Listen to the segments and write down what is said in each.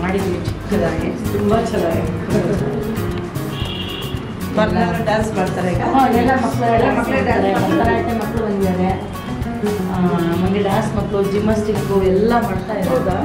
ಮಾಡಿದ್ವಿ ಚಿಕ್ಕದಾಗಿ ತುಂಬಾ ಚೆನ್ನಾಗಿ ಮಕ್ಕಳೆಲ್ಲ ಡ್ಯಾನ್ಸ್ ಮಾಡ್ತಾರೆ ಈಗ ಎಲ್ಲ ಮಕ್ಕಳು ಮಕ್ಕಳು ಬಂದಿದ್ದಾರೆ ಆಮೇಲೆ ಡ್ಯಾನ್ಸ್ ಮಕ್ಕಳು ಜಿಮ್ನಾಸ್ಟಿಕ್ಕು ಎಲ್ಲ ಮಾಡ್ತಾ ಇರೋದಾ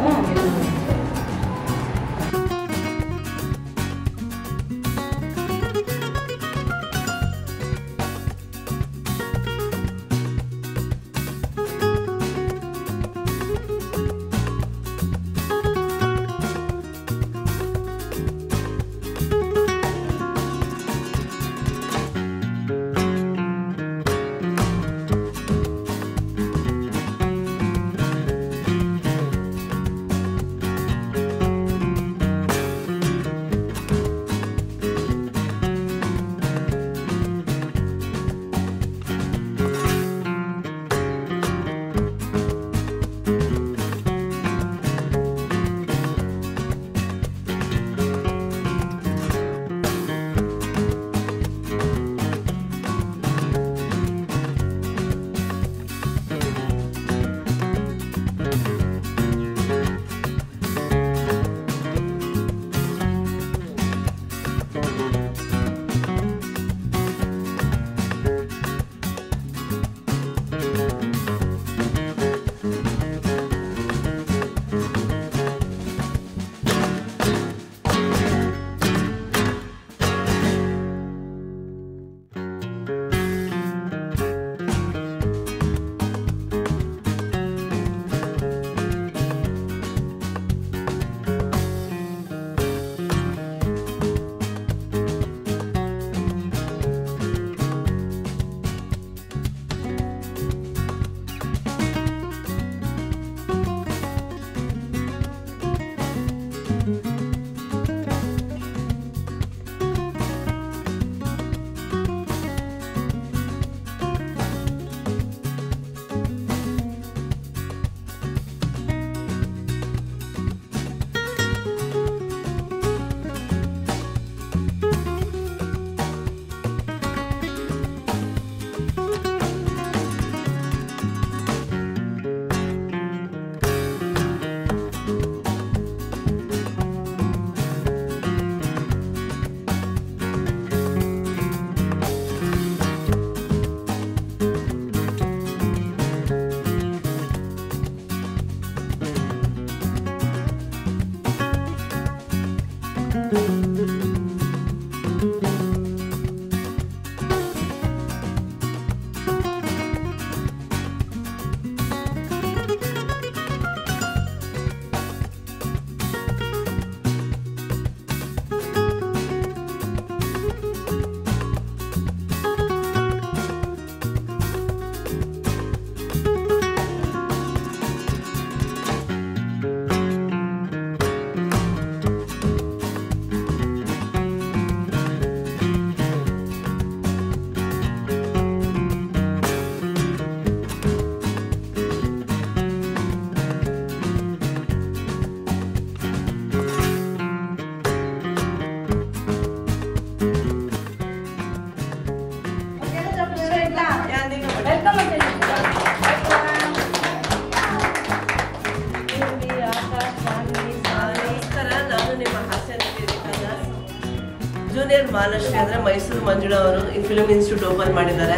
ಜೂನಿಯರ್ ಮಹಾಲಕ್ಷ್ಮಿ ಅಂದರೆ ಮೈಸೂರು ಮಂಜುಳಾ ಅವರು ಈ ಫಿಲ್ಮ್ ಇನ್ಸ್ಟಿಟ್ಯೂಟ್ ಓಪನ್ ಮಾಡಿದ್ದಾರೆ.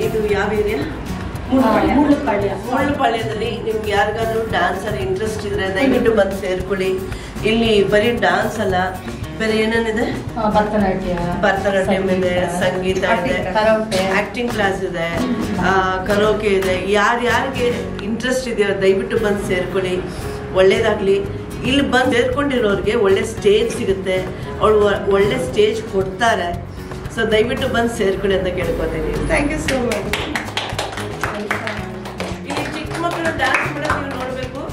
ಇದು ಯಾವ ಏರಿಯಾ? ಮುಳ್ಳುಪಾಳ್ಯದಲ್ಲಿ. ನಿಮ್ಗೆ ಯಾರಿಗಾದ್ರೂ ಡ್ಯಾನ್ಸಲ್ಲಿ ಇಂಟ್ರೆಸ್ಟ್ ಇದ್ರೆ ದಯವಿಟ್ಟು ಬಂದು ಸೇರ್ಕೊಳ್ಳಿ. ಇಲ್ಲಿ ಬರೀ ಡ್ಯಾನ್ಸ್ ಅಲ್ಲ, ಬೇರೆ ಏನೇನಿದೆ? ಭರತನಾಟ್ಯಂ ಇದೆ, ಸಂಗೀತ ಇದೆ, ಆಕ್ಟಿಂಗ್ ಕ್ಲಾಸ್ ಇದೆ, ಕರೋಕೆ ಇದೆ. ಯಾರ್ಯಾರಿಗೆ ಇಂಟ್ರೆಸ್ಟ್ ಇದೆಯೋ ದಯವಿಟ್ಟು ಬಂದು ಸೇರ್ಕೊಳ್ಳಿ, ಒಳ್ಳೇದಾಗ್ಲಿ. ಇಲ್ಲಿ ಬಂದು ಸೇರ್ಕೊಂಡಿರೋರಿಗೆ ಒಳ್ಳೆ ಸ್ಟೇಜ್ ಸಿಗುತ್ತೆ, ಅವಳು ಒಳ್ಳೆ ಸ್ಟೇಜ್ ಕೊಡ್ತಾರೆ. ಸೊ ದಯವಿಟ್ಟು ಬಂದು ಸೇರ್ಕೊಳ್ಳಿ ಅಂತ ಕೇಳ್ಕೊತೀನಿ. Thank you so much. ಇಲ್ಲಿ ಚಿಕ್ಕ ಮಕ್ಕಳು ಡ್ಯಾನ್ಸ್ ಮಾಡೋದು ನೀವು ನೋಡಬೇಕು,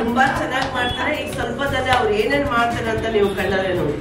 ತುಂಬಾ ಚೆನ್ನಾಗಿ ಮಾಡ್ತಾರೆ. ಈಗ ಸ್ವಲ್ಪದಲ್ಲೇ ಅವ್ರು ಏನೇನು ಮಾಡ್ತಾರೆ ಅಂತ ನೀವು ಕಣ್ಣಾರೆ ನೋಡಿ.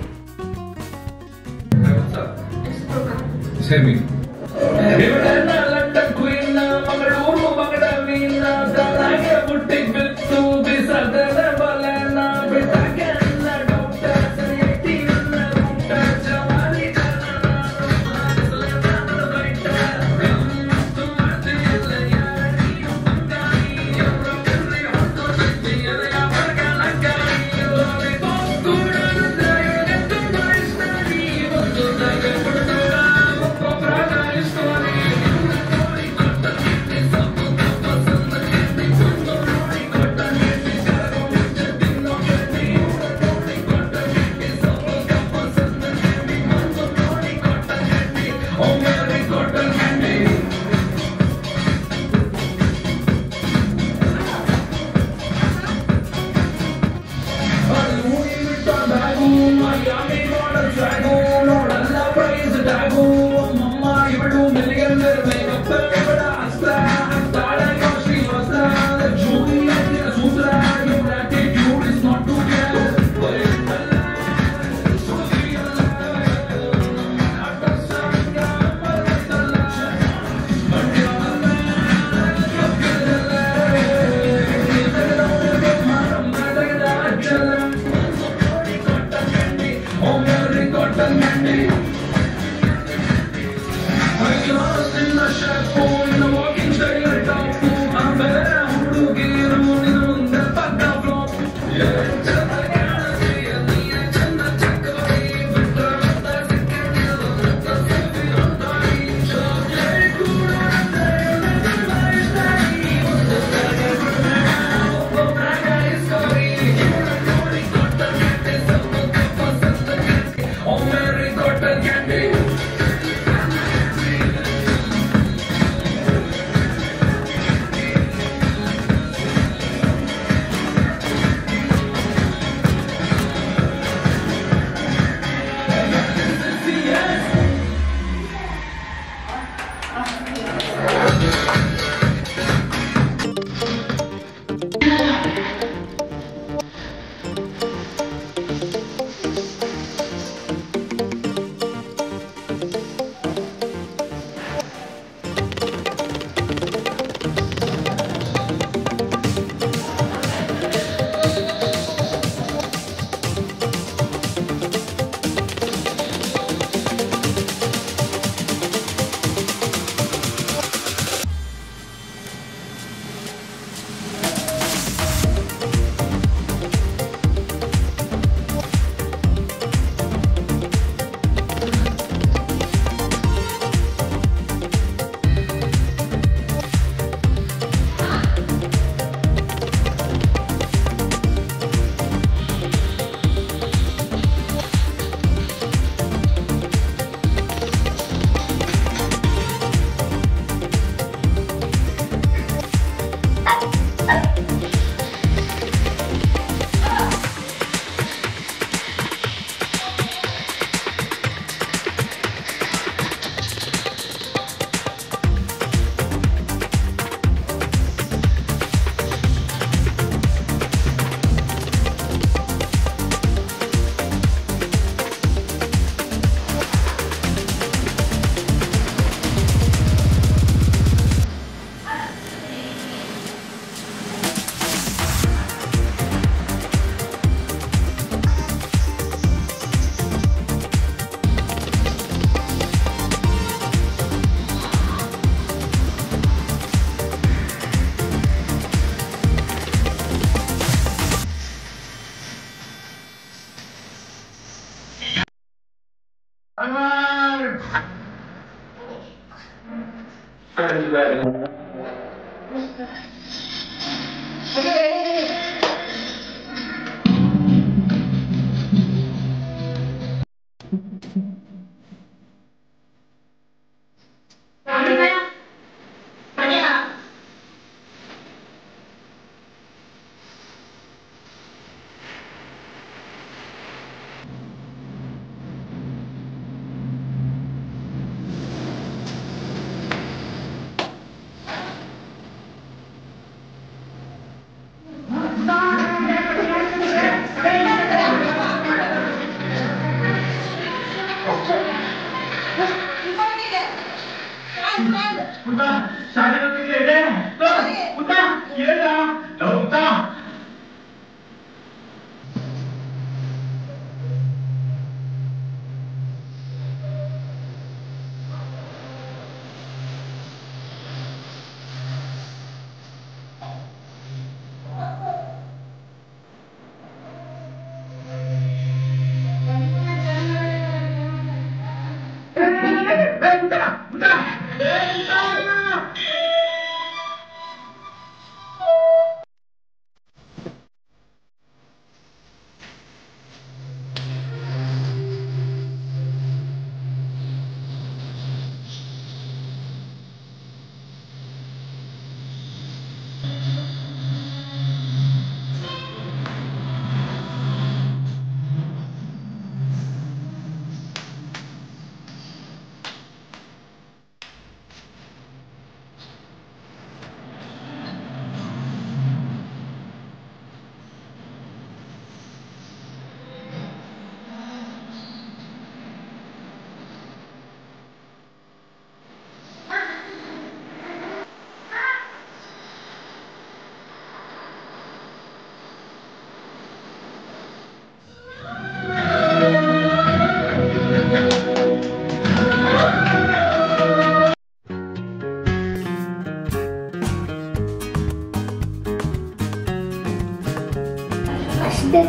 ಅಷ್ಟೇ.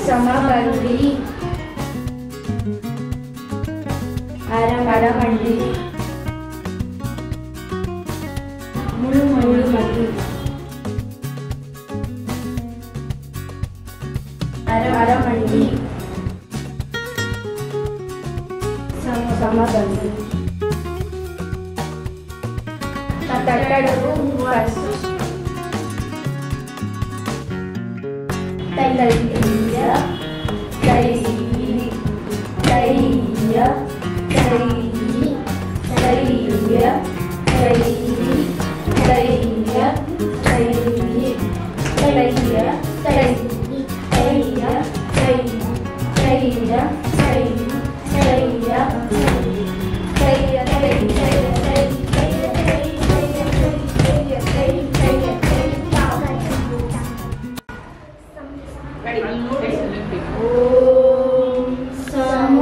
ಸಮಬಂದಿ ಅರಮಡಿ ಮುಳುಮಡಿ ಅರಮಡಿ ಸಮಬಂದಿ ತಟ್ಟಡವು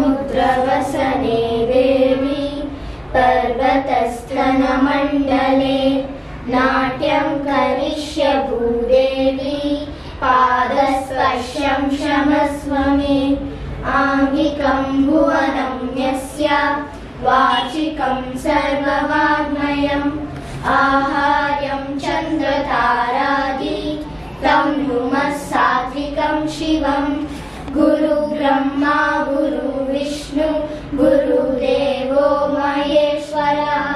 समुद्रवसने देवी पर्वतस्थनमण्डले नाट्यं करिष्य भूदेवी पादस्पर्शं क्षमस्व मे आङ्गिकं भुवनं यस्य वाचिकं सर्ववाङ्मयम् आहार्यं चन्द्रतारादि तं नुमः सात्विकं शिवम् गुरु ब्रह्मा गुरु विष्णु गुरुदेवो महेश्वरः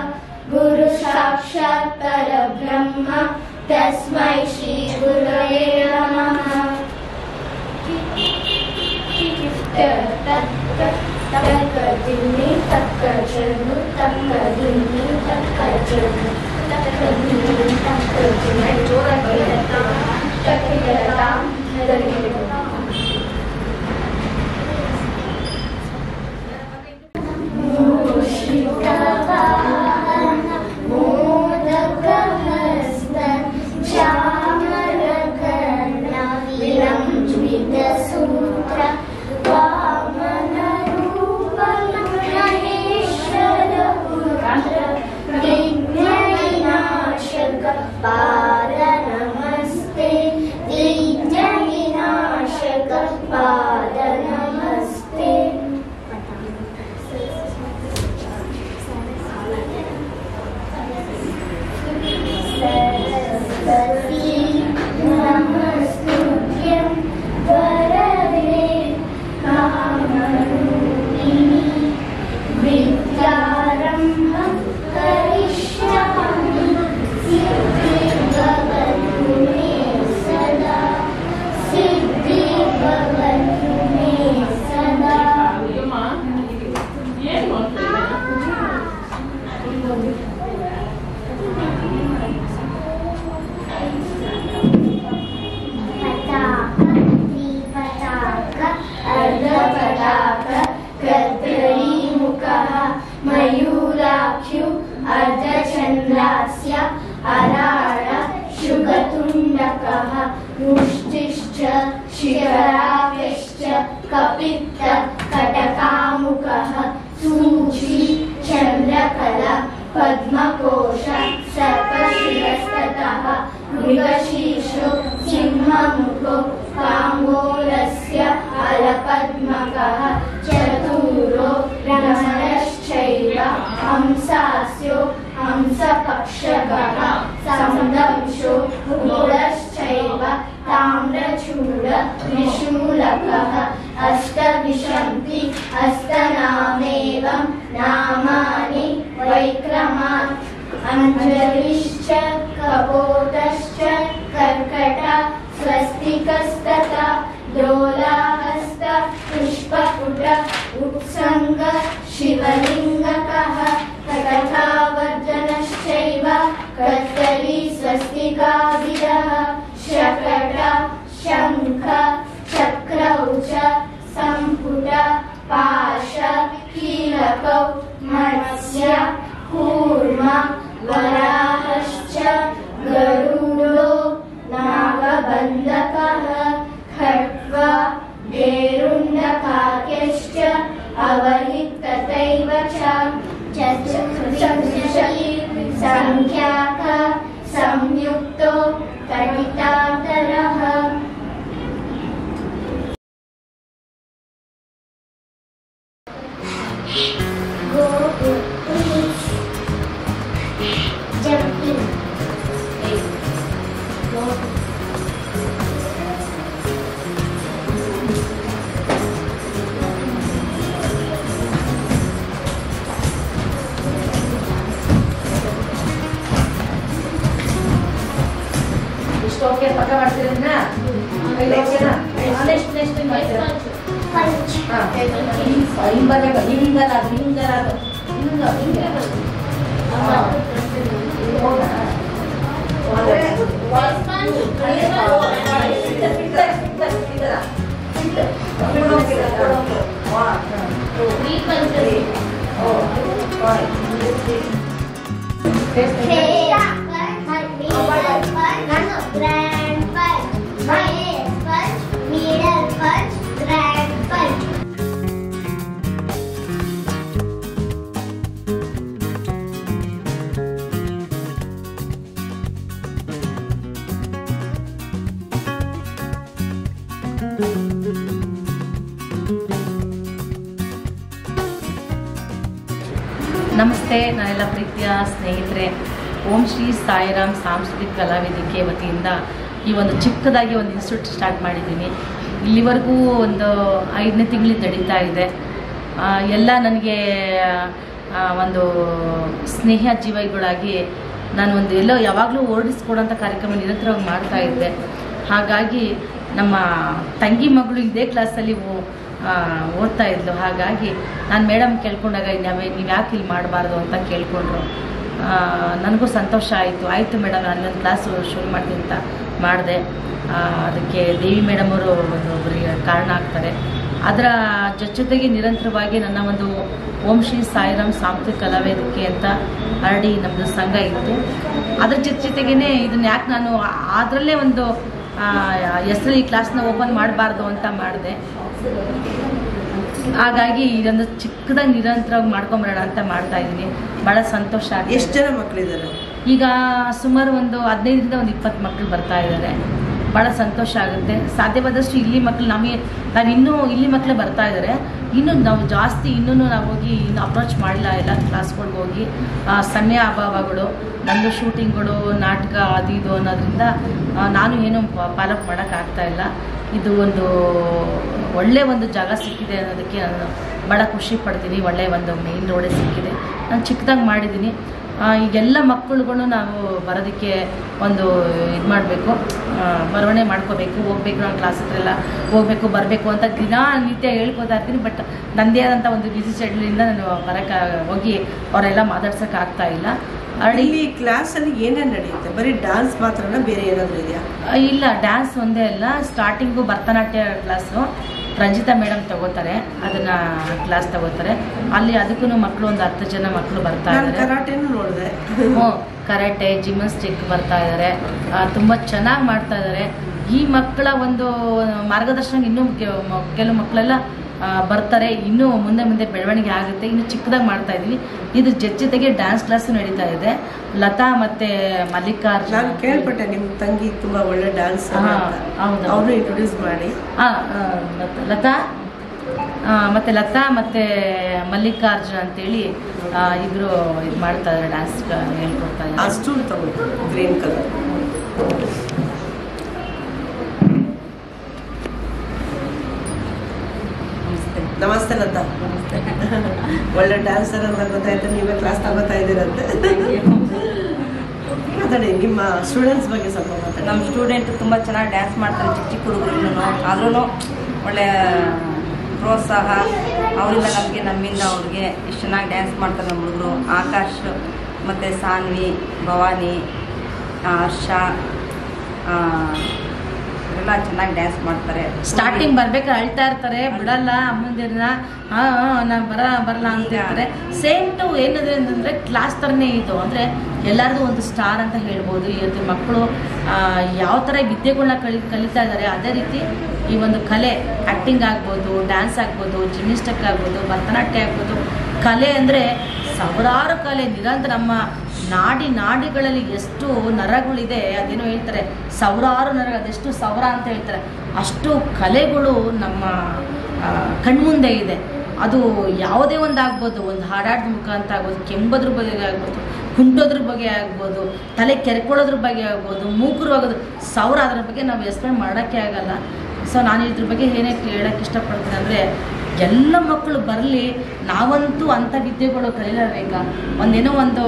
गुरु साक्षात् परब्रह्म तस्मै श्री गुरवे नमः। तक्कदिन्नि तक्कचनु तक्कदिन्नि तक्कचनु तक्कदिन्नि तक्कचनु तक्किरतां गरुडो नागबन्धकः खट्वा ಇಷ್ಟು ಓಕೆ ಪಕ್ಕ ಮಾಡ್ತೀರನ್ನ ಓಕೆನಾ ನೆಕ್ಸ್ಟ್ ಮಾಡ್ತೀರಾ ಹಿಂಗಲ್ಲ ಹಿಂಗಲ್ಲ ಅದು ಹಿಂಗಲ್ಲ ಅದು ಹಿಂಗ ಹಿಂಗೆ ನಮಸ್ತೆ, ನಾನೆಲ್ಲ ಪ್ರೀತಿಯ ಸ್ನೇಹಿತರೆ. ಓಂ ಶ್ರೀ ಸಾಯಿರಾಮ್ ಸಾಂಸ್ಕೃತಿಕ ಕಲಾವೇದಿಕೆ ವತಿಯಿಂದ ಈ ಒಂದು ಚಿಕ್ಕದಾಗಿ ಒಂದು ಇನ್ಸ್ಟಿಟ್ಯೂಟ್ ಸ್ಟಾರ್ಟ್ ಮಾಡಿದ್ದೀನಿ. ಇಲ್ಲಿವರೆಗೂ ಒಂದು 5ನೇ ತಿಂಗಳಿಂದ ನಡೀತಾ ಇದೆ. ಎಲ್ಲ ನನಗೆ ಒಂದು ಸ್ನೇಹ ಜೀವಿಗಳಾಗಿ ನಾನು ಒಂದು ಎಲ್ಲೋ ಯಾವಾಗಲೂ ಓಡಿಸ್ಕೊಡೋಂಥ ಕಾರ್ಯಕ್ರಮ ನಿರಂತರವಾಗಿ ಮಾಡ್ತಾ ಇದ್ದೆ. ಹಾಗಾಗಿ ನಮ್ಮ ತಂಗಿ ಮಗಳು ಇದೇ ಕ್ಲಾಸಲ್ಲಿ ಓದ್ತಾ ಇದ್ಲು. ಹಾಗಾಗಿ ನಾನು ಮೇಡಮ್ ಕೇಳ್ಕೊಂಡಾಗ ನೀವು ಯಾಕೆ ಇಲ್ಲಿ ಮಾಡಬಾರ್ದು ಅಂತ ಕೇಳ್ಕೊಂಡ್ರು. ನನಗೂ ಸಂತೋಷ ಆಯಿತು ಮೇಡಮ್, ನಾನೊಂದು ಕ್ಲಾಸು ಶುರು ಮಾಡ್ತೀನಿ ಅಂತ ಮಾಡಿದೆ. ಅದಕ್ಕೆ ದೇವಿ ಮೇಡಮ್ ಅವರು ಒಬ್ಬರಿಗೆ ಕಾರಣ ಆಗ್ತಾರೆ. ಅದರ ಜೊತೆಗೆ ನಿರಂತರವಾಗಿ ನನ್ನ ಒಂದು ಓಂ ಶ್ರೀ ಸಾಯಿರಾಮ್ ಸಾಂಸ್ಕೃತಿಕ ಕಲಾವೇದಿಕೆ ಅಂತ ಆಲ್ರೆಡಿ ನಮ್ಮದು ಸಂಘ ಇತ್ತು. ಅದ್ರ ಜೊತೆಗೇ ಇದನ್ನು ಯಾಕೆ ನಾನು ಅದರಲ್ಲೇ ಒಂದು ಹೆಸರಲ್ಲಿ ಈ ಕ್ಲಾಸ್ನ ಓಪನ್ ಮಾಡಬಾರ್ದು ಅಂತ ಮಾಡಿದೆ. ಹಾಗಾಗಿ ಇದೊಂದು ಚಿಕ್ಕದಾಗಿ ನಿರಂತರವಾಗಿ ಮಾಡ್ಕೊಂಬರೋಣ ಅಂತ ಮಾಡ್ತಾ ಇದ್ದೀನಿ. ಭಾಳ ಸಂತೋಷ ಆಗುತ್ತೆ. ಎಷ್ಟು ಜನ ಮಕ್ಕಳಿದ್ದಾರೆ? ಈಗ ಸುಮಾರು ಒಂದು 15ರಿಂದ ಒಂದು 20 ಮಕ್ಕಳು ಬರ್ತಾ ಇದ್ದಾರೆ. ಭಾಳ ಸಂತೋಷ ಆಗುತ್ತೆ. ಸಾಧ್ಯವಾದಷ್ಟು ಇಲ್ಲಿ ಮಕ್ಕಳು ನಾನು ಇನ್ನೂ ಇಲ್ಲಿ ಮಕ್ಕಳೇ ಬರ್ತಾ ಇದ್ದಾರೆ. ಇನ್ನೂ ನಾವು ಜಾಸ್ತಿ ನಾವು ಹೋಗಿ ಇನ್ನು ಅಪ್ರೋಚ್ ಮಾಡಿಲ್ಲ. ಎಲ್ಲ ಕ್ಲಾಸ್ಗಳಿಗೆ ಹೋಗಿ ಸಮಯ ಅಭಾವಗಳು, ನಂದು ಶೂಟಿಂಗ್ಗಳು, ನಾಟಕ ಅದು ಇದು ಅನ್ನೋದ್ರಿಂದ ನಾನು ಏನೂ ಫಾಲೋಅಪ್ ಮಾಡೋಕ್ಕಾಗ್ತಾ ಇಲ್ಲ. ಇದು ಒಂದು ಒಳ್ಳೆಯ ಒಂದು ಜಾಗ ಸಿಕ್ಕಿದೆ ಅನ್ನೋದಕ್ಕೆ ನಾನು ಭಾಳ ಖುಷಿ ಪಡ್ತೀನಿ. ಒಳ್ಳೆಯ ಒಂದು ಮೇನ್ ರೋಡೇ ಸಿಕ್ಕಿದೆ. ನಾನು ಚಿಕ್ಕದಾಗಿ ಮಾಡಿದ್ದೀನಿ. ಈಗೆಲ್ಲ ಮಕ್ಕಳುಗಳು ನಾವು ಬರೋದಕ್ಕೆ ಒಂದು ಇದು ಮಾಡಬೇಕು, ಬರವಣೆ ಮಾಡ್ಕೋಬೇಕು, ಹೋಗ್ಬೇಕು, ನಾನು ಕ್ಲಾಸ್ ಹತ್ರೆಲ್ಲ ಹೋಗಬೇಕು ಬರಬೇಕು ಅಂತ ದಿನನಿತ್ಯ ಹೇಳ್ಕೋತಾ ಇರ್ತೀನಿ. ಬಟ್ ನನ್ನದೇ ಆದಂಥ ಒಂದು ಬಿಸಿ ಶೆಡ್ಯೂಲಿಂದ ನಾನು ಹೋಗಿ ಅವರೆಲ್ಲ ಮಾತಾಡ್ಸೋಕ್ಕಾಗ್ತಾ ಇಲ್ಲ. ಇಲ್ಲಿ ಕ್ಲಾಸಲ್ಲಿ ಏನೇನು ನಡೆಯುತ್ತೆ? ಬರೀ ಡ್ಯಾನ್ಸ್ ಮಾತ್ರನಾ, ಬೇರೆ ಏನಾದರೂ ಇದೆಯಾ? ಇಲ್ಲ, ಡ್ಯಾನ್ಸ್ ಒಂದೇ ಅಲ್ಲ. Starting Bharatanatyam class Ranjitha madam ತಗೋತಾರೆ, ಅದನ್ನ ಕ್ಲಾಸ್ ತಗೋತಾರೆ. ಅಲ್ಲಿ ಅದಕ್ಕೂ ಮಕ್ಕಳು ಒಂದು 10 ಜನ ಮಕ್ಕಳು ಬರ್ತಾ ಇದ್ದಾರೆ. ಕರಾಟೆನೂ ನೋಡಿದೆ. ಕರಾಟೆ, ಜಿಮ್ನಾಸ್ಟಿಕ್ ಬರ್ತಾ ಇದ್ದಾರೆ. ತುಂಬ ಚೆನ್ನಾಗಿ ಮಾಡ್ತಾ ಇದ್ದಾರೆ. ಈ ಮಕ್ಕಳ ಒಂದು ಮಾರ್ಗದರ್ಶನ ಇನ್ನೂ ಕೆಲವು ಮಕ್ಕಳೆಲ್ಲ ಬರ್ತಾರೆ. ಇನ್ನೂ ಮುಂದೆ ಬೆಳವಣಿಗೆ ಆಗುತ್ತೆ. ಇನ್ನು ಚಿಕ್ಕದಾಗಿ ಮಾಡ್ತಾ ಇದ್ದೀವಿ. ಇದ್ರ ಜೊತೆಗೆ ಡ್ಯಾನ್ಸ್ ಕ್ಲಾಸು ನಡೀತಾ ಇದೆ. ಲತಾ ಮತ್ತೆ ಮಲ್ಲಿಕಾರ್ಜುನ್. ನಾನು ಕೇಳ್ಪಟ್ಟೆ ನಿಮ್ಮ ತಂಗಿ ತುಂಬಾ ಒಳ್ಳೆ ಡ್ಯಾನ್ಸ್. ಹೌದು, ಅವ್ರನ್ನ ಇಂಟ್ರೊಡ್ಯೂಸ್ ಮಾಡಿ. ಲತಾ ಮತ್ತೆ ಮಲ್ಲಿಕಾರ್ಜುನ್ ಅಂತೇಳಿ ಇಬ್ರು ಇದು ಮಾಡ್ತಾ ಇದ್ದಾರೆ, ಡ್ಯಾನ್ಸ್ ಹೇಳ್ಕೊಡ್ತಾ ಇದ್ದಾರೆ. ಅಷ್ಟು ತಗೋ ಗ್ರೀನ್ ಕಲರ್. ನಮಸ್ತೆ ಲತಾ. ಒಳ್ಳೆ ಡ್ಯಾನ್ಸರ್ ಅಂತ ಗೊತ್ತಾಯ್ತು. ನೀವೇ ಕ್ಲಾಸ್ ತಗೋತಾ ಇದ್ದೀರಂತೆ. ಮಾತಾಡಿ, ನಿಮ್ಮ ಸ್ಟೂಡೆಂಟ್ಸ್ ಬಗ್ಗೆ ಸ್ವಲ್ಪ ಮಾತಾಡಿ. ನಮ್ಮ ಸ್ಟೂಡೆಂಟ್ ತುಂಬ ಚೆನ್ನಾಗಿ ಡ್ಯಾನ್ಸ್ ಮಾಡ್ತಾರೆ, ಚಿಕ್ಕ ಹುಡುಗರು. ಆದ್ರೂ ಒಳ್ಳೆಯ ಪ್ರೋತ್ಸಾಹ ಅವರಿಂದ ನಮ್ಮಿಂದ ಅವ್ರಿಗೆ ಇಷ್ಟು ಚೆನ್ನಾಗಿ ಡ್ಯಾನ್ಸ್ ಮಾಡ್ತಾರೆ ನಮ್ಮ ಹುಡುಗರು. ಆಕಾಶ್ ಮತ್ತು ಸಾನ್ವಿ, ಭವಾನಿ, ಹರ್ಷ ಎಲ್ಲ ಚೆನ್ನಾಗಿ ಡ್ಯಾನ್ಸ್ ಮಾಡ್ತಾರೆ. ಸ್ಟಾರ್ಟಿಂಗ್ ಬರ್ಬೇಕಾದ್ರೆ ಅಳ್ತಾ ಇರ್ತಾರೆ, ಬಿಡಲ್ಲ ಅಮ್ಮಂದಿರನ್ನ, ನಾನು ಬರಲ್ಲ ಅಂತ ಇರ್ತಾರೆ. ಸೇಮ್ ಟು ಏನಿದೆ ಅಂತಂದರೆ ಕ್ಲಾಸ್ ಥರನೇ ಇದು. ಅಂದರೆ ಎಲ್ಲರಿಗೂ ಒಂದು ಸ್ಟಾರ್ ಅಂತ ಹೇಳ್ಬೋದು. ಇವತ್ತು ಮಕ್ಕಳು ಯಾವ ಥರ ವಿದ್ಯೆಗಳನ್ನ ಕಲಿತಾ ಇದ್ದಾರೆ, ಅದೇ ರೀತಿ ಈ ಒಂದು ಕಲೆ, ಆ್ಯಕ್ಟಿಂಗ್ ಆಗ್ಬೋದು, ಡ್ಯಾನ್ಸ್ ಆಗ್ಬೋದು, ಜಿಮ್ನಾಸ್ಟಿಕ್ ಆಗ್ಬೋದು, ಭರತನಾಟ್ಯ ಆಗ್ಬೋದು. ಕಲೆ ಅಂದರೆ ಸಾವಿರಾರು ಕಲೆ ನಿರಂತರ ನಮ್ಮ ನಾಡಿಗಳಲ್ಲಿ ಎಷ್ಟು ನರಗಳಿದೆ, ಅದೇನೋ ಹೇಳ್ತಾರೆ ಸಾವಿರಾರು ನರ, ಅದೆಷ್ಟು ಸಾವಿರ ಅಂತ ಹೇಳ್ತಾರೆ. ಅಷ್ಟು ಕಲೆಗಳು ನಮ್ಮ ಕಣ್ಮುಂದೆ ಇದೆ. ಅದು ಯಾವುದೇ ಒಂದು ಆಗ್ಬೋದು, ಒಂದು ಹಾಡಾಡೋದ್ರ ಮುಖಾಂತರ ಆಗ್ಬೋದು, ಕೆಂಬೋದ್ರ ಬಗ್ಗೆ ಆಗ್ಬೋದು, ಕುಂಟೋದ್ರ ಬಗ್ಗೆ ಆಗ್ಬೋದು, ತಲೆ ಕೆರ್ಕೊಳ್ಳೋದ್ರ ಬಗ್ಗೆ ಆಗ್ಬೋದು, ಮೂಕರು ಆಗೋದು ಸಾವಿರ. ಅದ್ರ ಬಗ್ಗೆ ನಾವು ಎಕ್ಸ್ಪ್ಲೇನ್ ಮಾಡೋಕ್ಕೆ ಆಗಲ್ಲ. ಸೊ ನಾನು ಇದ್ರ ಬಗ್ಗೆ ಏನೇ ಹೇಳೋಕ್ಕೆ ಇಷ್ಟಪಡ್ತೀನಿ ಅಂದರೆ ಎಲ್ಲ ಮಕ್ಕಳು ಬರಲಿ, ನಾವಂತೂ ಅಂಥ ವಿದ್ಯೆಗಳು ಕಲಿಯಲೇಬೇಕಾ. ಒಂದೇನೋ ಒಂದು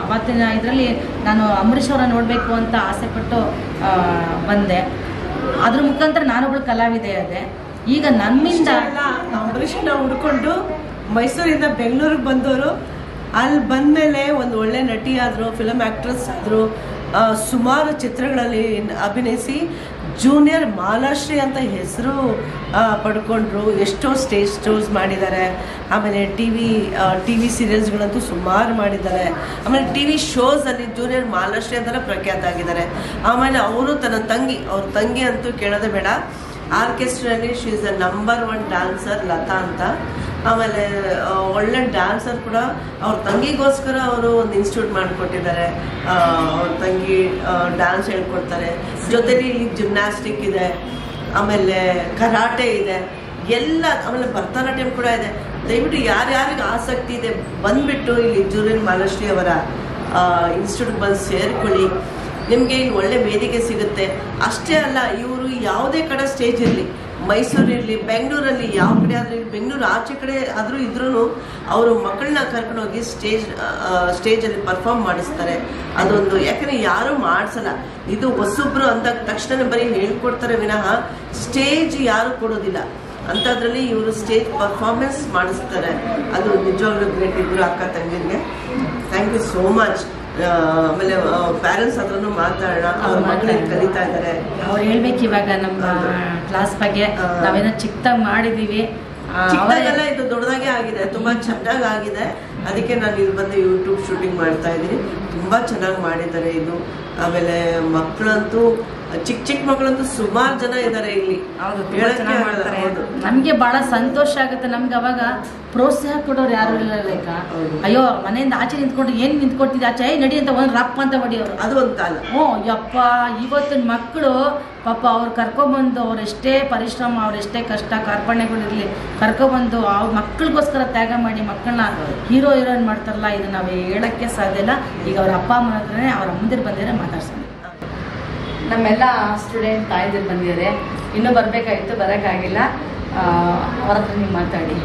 ಅವತ್ತಿನ ಇದರಲ್ಲಿ ನಾನು ಅಂಬರೀಷ್ ಅವರ ನೋಡಬೇಕು ಅಂತ ಆಸೆಪಟ್ಟು ಬಂದೆ. ಅದ್ರ ಮುಖಾಂತರ ನಾನೊಬ್ಳು ಕಲಾವಿದೆ ಅದೇ. ಈಗ ನಮ್ಮಿಂದ ಅಂಬರೀಷನ್ನ ಹುಡ್ಕೊಂಡು ಮೈಸೂರಿಂದ ಬೆಂಗಳೂರಿಗೆ ಬಂದವರು, ಅಲ್ಲಿ ಬಂದಮೇಲೆ ಒಂದು ಒಳ್ಳೆ ನಟಿ ಆದರು, ಫಿಲಮ್ ಆ್ಯಕ್ಟ್ರೆಸ್ ಆದರು, ಸುಮಾರು ಚಿತ್ರಗಳಲ್ಲಿ ಅಭಿನಯಿಸಿ ಜೂನಿಯರ್ ಮಾಲಾಶ್ರೀ ಅಂತ ಹೆಸರು ಪಡ್ಕೊಂಡ್ರು. ಎಷ್ಟೋ ಸ್ಟೇಜ್ ಶೋಸ್ ಮಾಡಿದ್ದಾರೆ. ಆಮೇಲೆ ಟಿ ವಿ ಸೀರಿಯಲ್ಸ್ಗಳಂತೂ ಸುಮಾರು ಮಾಡಿದ್ದಾರೆ. ಆಮೇಲೆ ಟಿ ವಿ ಶೋಸಲ್ಲಿ ಜೂನಿಯರ್ ಮಾಲಾಶ್ರೀ ಅಂತೆಲ್ಲ ಪ್ರಖ್ಯಾತ ಆಗಿದ್ದಾರೆ. ಆಮೇಲೆ ಅವರು ತನ್ನ ಅವ್ರ ತಂಗಿ ಅಂತೂ ಕೇಳೋದೇ ಬೇಡ, ಆರ್ಕೆಸ್ಟ್ರಲ್ಲಿ she is the number 1 dancer Latha ಅಂತ. ಆಮೇಲೆ ಒಳ್ಳೆ ಡ್ಯಾನ್ಸರ್ ಕೂಡ. ಅವ್ರ ತಂಗಿಗೋಸ್ಕರ ಅವರು ಒಂದು ಇನ್ಸ್ಟಿಟ್ಯೂಟ್ ಮಾಡಿಕೊಟ್ಟಿದ್ದಾರೆ. ಅವ್ರ ತಂಗಿ ಡ್ಯಾನ್ಸ್ ಹೇಳ್ಕೊಡ್ತಾರೆ, ಜೊತೆಲಿ ಇಲ್ಲಿ ಜಿಮ್ನಾಸ್ಟಿಕ್ ಇದೆ, ಆಮೇಲೆ ಕರಾಟೆ ಇದೆ ಎಲ್ಲ, ಆಮೇಲೆ ಭರತನಾಟ್ಯಂ ಕೂಡ ಇದೆ. ದಯವಿಟ್ಟು ಯಾರ್ಯಾರಿಗೆ ಆಸಕ್ತಿ ಇದೆ ಬಂದುಬಿಟ್ಟು ಇಲ್ಲಿ ಜೂನಿಯರ್ ಮಾಲಾಶ್ರೀ ಅವರ ಇನ್ಸ್ಟಿಟ್ಯೂಟ್ಗೆ ಬಂದು ಸೇರಿಕೊಳ್ಳಿ. ನಿಮಗೆ ಇಲ್ಲಿ ಒಳ್ಳೆ ವೇದಿಕೆ ಸಿಗುತ್ತೆ. ಅಷ್ಟೇ ಅಲ್ಲ, ಇವರು ಯಾವುದೇ ಕಡೆ ಸ್ಟೇಜ್ ಇರಲಿ, ಮೈಸೂರು ಇರಲಿ, ಬೆಂಗಳೂರಲ್ಲಿ ಯಾವ ಕಡೆ ಆದರೂ, ಬೆಂಗಳೂರು ಆಚೆ ಕಡೆ ಆದರೂ ಇದ್ರೂ ಅವರು ಮಕ್ಕಳನ್ನ ಕರ್ಕೊಂಡೋಗಿ ಸ್ಟೇಜಲ್ಲಿ ಪರ್ಫಾರ್ಮ್ ಮಾಡಿಸ್ತಾರೆ. ಅದೊಂದು, ಯಾಕಂದರೆ ಯಾರೂ ಮಾಡಿಸಲ್ಲ. ಇದು ಹೊಸೊಬ್ರು ಅಂದ ತಕ್ಷಣ ಬರೀ ಹೇಳ್ಕೊಡ್ತಾರೆ ವಿನಃ ಸ್ಟೇಜ್ ಯಾರು ಕೊಡೋದಿಲ್ಲ. ಅಂಥದ್ರಲ್ಲಿ ಇವರು ಸ್ಟೇಜ್ ಪರ್ಫಾರ್ಮೆನ್ಸ್ ಮಾಡಿಸ್ತಾರೆ. ಅದು ನಿಜವಾಗ್ಲೂ ಗ್ರೇಟ್. ಇಬ್ಬರು ಅಕ್ಕ ತಂಗಿರಿಗೆ ಥ್ಯಾಂಕ್ ಯು ಸೋ ಮಚ್. ಆಮೇಲೆ ಪ್ಯಾರೆಂಟ್ಸ್ ಹತ್ರನೂ ಮಾತಾಡೋಣ, ಅವ್ರ ಮಕ್ಕಳಿಗೆ ಕಲಿತಾ ಇದ್ದಾರೆ. ಅವ್ರು ಹೇಳ್ಬೇಕು ಇವಾಗ ನಮ್ಮ ಕ್ಲಾಸ್ ಬಗ್ಗೆ. ನಾವೇನೋ ಚಿಕ್ಕದಾಗಿ ಮಾಡಿದೀವಿ, ಚಿಕ್ಕದಾಗೆಲ್ಲ ಇದು ದೊಡ್ಡದಾಗೆ ಆಗಿದೆ, ತುಂಬಾ ಚೆನ್ನಾಗಿ ಆಗಿದೆ. ಅದಕ್ಕೆ ನಾನು ಇಲ್ಲಿ ಬಂದು ಯೂಟ್ಯೂಬ್ ಶೂಟಿಂಗ್ ಮಾಡ್ತಾ ಇದ್ದೀನಿ. ತುಂಬಾ ಚೆನ್ನಾಗಿ ಮಾಡಿದ್ದಾರೆ ಇದು. ಆಮೇಲೆ ಮಕ್ಕಳಂತೂ ಚಿಕ್ಕ ಮಕ್ಕಳಂತೂ ಸುಮಾರು ಜನ ಇದ್ದಾರೆ ಇಲ್ಲಿ. ನಮ್ಗೆ ಬಹಳ ಸಂತೋಷ ಆಗುತ್ತೆ. ನಮ್ಗೆ ಅವಾಗ ಪ್ರೋತ್ಸಾಹ ಕೊಡೋರು ಯಾರು ಇಲ್ಲ. ಅಯ್ಯೋ ಮನೆಯಿಂದ ಆಚೆ ನಿಂತ್ಕೊಂಡು ಏನ್ ನಿಂತ್ಕೊಡ್ತಿದ್ದೆ, ಆಚೆ ನಡಿ ಅಂತ ಒಂದು ರಪ್ಪ ಅಂತ ಹೊಡಿಯೋರು. ಅದು ಒಂದು ಕಾಲ. ಯಪ್ಪ, ಇವತ್ತಿನ ಮಕ್ಕಳು ಪಾಪ ಅವ್ರು ಕರ್ಕೊಬಂದು ಅವ್ರೆಷ್ಟೇ ಪರಿಶ್ರಮ, ಅವ್ರೆಷ್ಟೇ ಕಷ್ಟ ಕಾರ್ಪಣ್ಯಗಳಿರ್ಲಿ, ಕರ್ಕೊಬಂದು ಅವ್ರ ಮಕ್ಕಳಿಗೋಸ್ಕರ ತ್ಯಾಗ ಮಾಡಿ ಮಕ್ಕಳನ್ನ ಹೀರೋಯಿನ್ ಮಾಡ್ತಾರಲ್ಲ, ಇದು ನಾವು ಹೇಳಕ್ಕೆ ಸಾಧ್ಯ ಇಲ್ಲ. ಈಗ ಅವ್ರ ಅಪ್ಪ ಅಮ್ಮನ ಹತ್ರನೇ ಅವ್ರ ಅಮ್ಮಂದಿರು ಬಂದಿದ್ರೆ ಮಾತಾಡ್ಸೋಣ. ನಮ್ಮೆಲ್ಲ ಸ್ಟೂಡೆಂಟ್ ತಾಯಿದಿರು ಬಂದಿದ್ದಾರೆ, ಇನ್ನೂ ಬರಬೇಕಾಗಿತ್ತು, ಬರೋಕ್ಕಾಗಿಲ್ಲ. ಅವ್ರ ಹತ್ರ ನೀವು ಮಾತಾಡಿ.